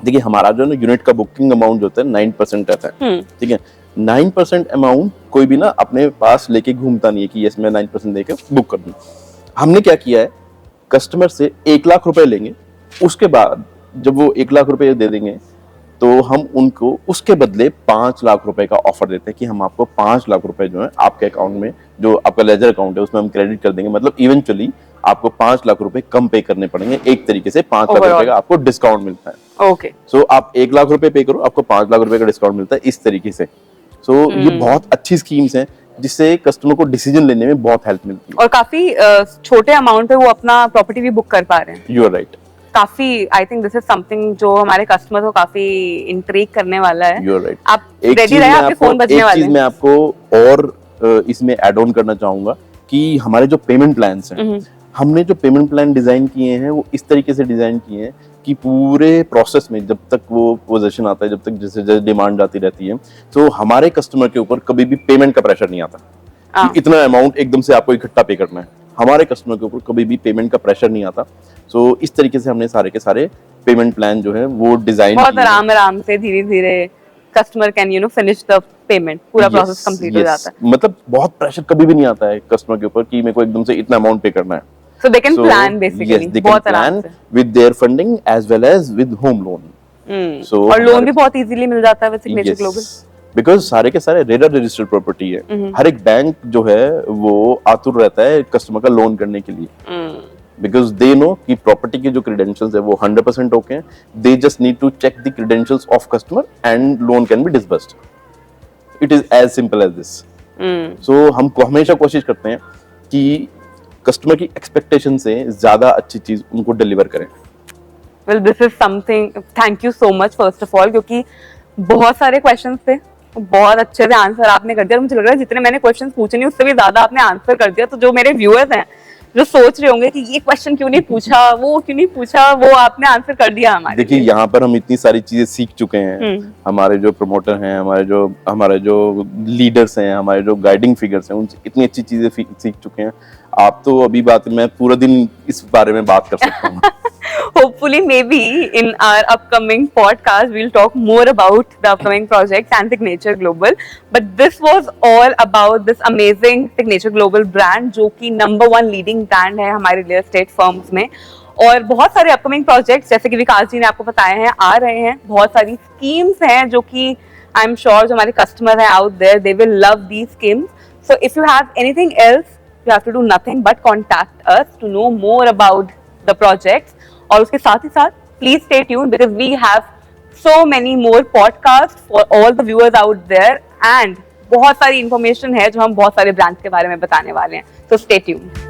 देखिए, हमारा जो ना यूनिट का बुकिंग अमाउंट जो होता है 9% रहता है, ठीक है? 9% अमाउंट कोई भी ना अपने पास लेके घूमता नहीं है कि यस मैं 9% देके बुक कर दूं। हमने क्या किया है, कस्टमर से 1 लाख रुपए लेंगे, उसके बाद जब वो 1 लाख रुपए दे देंगे तो हम उनको उसके बदले 5 लाख रुपए का ऑफर देते हैं कि हम आपको 5 लाख रुपए जो है आपके अकाउंट में, जो आपका लेजर अकाउंट है उसमें हम क्रेडिट कर देंगे। मतलब इवेंचुअली आपको 5 लाख रुपए कम पे करने पड़ेंगे, एक तरीके से 5 लाख रुपए का आपको डिस्काउंट मिलता है। ओके, सो आप 1 लाख रुपए पे करो, आपको 5 लाख रुपए का डिस्काउंट मिलता है, इस तरीके से। सो ये बहुत अच्छी स्कीम्स हैं जिससे कस्टमर को डिसीजन लेने में बहुत हेल्प मिलती है, और काफी छोटे अमाउंट पे वो अपना प्रॉपर्टी भी बुक कर पा रहे हैं। You are right. काफी, I think this is something जो हमारे कस्टमर को काफी इंट्रिग करने वाला है। You are right. आप रेडी रहे, आपके फोन बजने वाले हैं। एक चीज मैं आपको और इसमें ऐड ऑन करना चाहूंगा कि हमारे जो पेमेंट प्लान्स हैं, हमने जो पेमेंट प्लान डिजाइन किए हैं वो इस तरीके से डिजाइन किए हैं कि पूरे प्रोसेस में जब तक वो पोजीशन आता है, जब तक जैसे डिमांड आती रहती है, तो हमारे कस्टमर के ऊपर कभी भी पेमेंट का प्रेशर नहीं आता कि इतना अमाउंट एकदम से आपको इकट्ठा पे करना है। हमारे कस्टमर के ऊपर कभी भी पेमेंट का प्रेशर नहीं आता। सो इस तरीके से हमने सारे के सारे पेमेंट प्लान जो है वो डिजाइन बहुत आराम से धीरे-धीरे customer can finish the payment, पूरा प्रोसेस कंप्लीट हो जाता है। मतलब बहुत प्रेशर कभी भी नहीं आता है कस्टमर के ऊपर कि मेरे को एकदम से इतना अमाउंट पे करना है। So they can plan basically. Yes, they can plan with their funding as well as with home loan. So और लोन भी बहुत इजीली मिल जाता है with Signature Global. Because सारे के सारे रेरा रजिस्टर्ड प्रॉपर्टी है। हर एक बैंक जो है वो आतुर रहता है कस्टमर का लोन करने के लिए। Because they know कि प्रॉपर्टी के जो क्रेडेंशियल्स है वो 100% ओके हैं। They just need to check the credentials of customer and loan can be disbursed. It is as simple as this. So हम हमेशा कोशिश करते हैं कि कस्टमर की एक्सपेक्टेशन से ज्यादा अच्छी चीज उनको डिलीवर करें। Well, this is something. Thank you so much first of all, क्योंकि बहुत सारे क्वेश्चंस थे, बहुत अच्छे से आंसर आपने कर दिया। मुझे लग रहा है जितने मैंने क्वेश्चंस पूछे नहीं उससे भी ज्यादा आपने आंसर कर दिया। तो जो मेरे व्यूअर्स हैं जो सोच रहे होंगे कि ये क्वेश्चन क्यों नहीं पूछा, वो क्यों नहीं पूछा, वो आपने आंसर कर दिया हमारे। देखिए, यहाँ पर हम इतनी सारी चीजें सीख चुके हैं। हमारे जो प्रमोटर हैं, हमारे जो लीडर्स हैं, हमारे जो गाइडिंग फिगर्स हैं, उनसे इतनी अच्छी चीजें सीख चुके हैं। आप तो अभी मैं पूरा दिन इस बारे में बात कर सकता हूँ। Hopefully, maybe in our upcoming podcast, we'll talk more about the upcoming projects and Signature Global. But this was all about this amazing Signature Global brand, जो कि number 1 leading brand है हमारे real estate firms में। और बहुत सारे अपकमिंग प्रोजेक्ट्स जैसे कि विकास जी ने आपको बताए हैं आ रहे हैं, बहुत सारी स्कीम्स हैं जो कि आई एम श्योर जो हमारे कस्टमर हैं out there they will love these schemes. So if you have anything else you have to do nothing but contact us to know more about the projects. और उसके साथ ही साथ please stay tuned because we have so many more podcasts for all the viewers out there and बहुत सारी information है जो हम बहुत सारे brands के बारे में बताने वाले हैं. So stay tuned.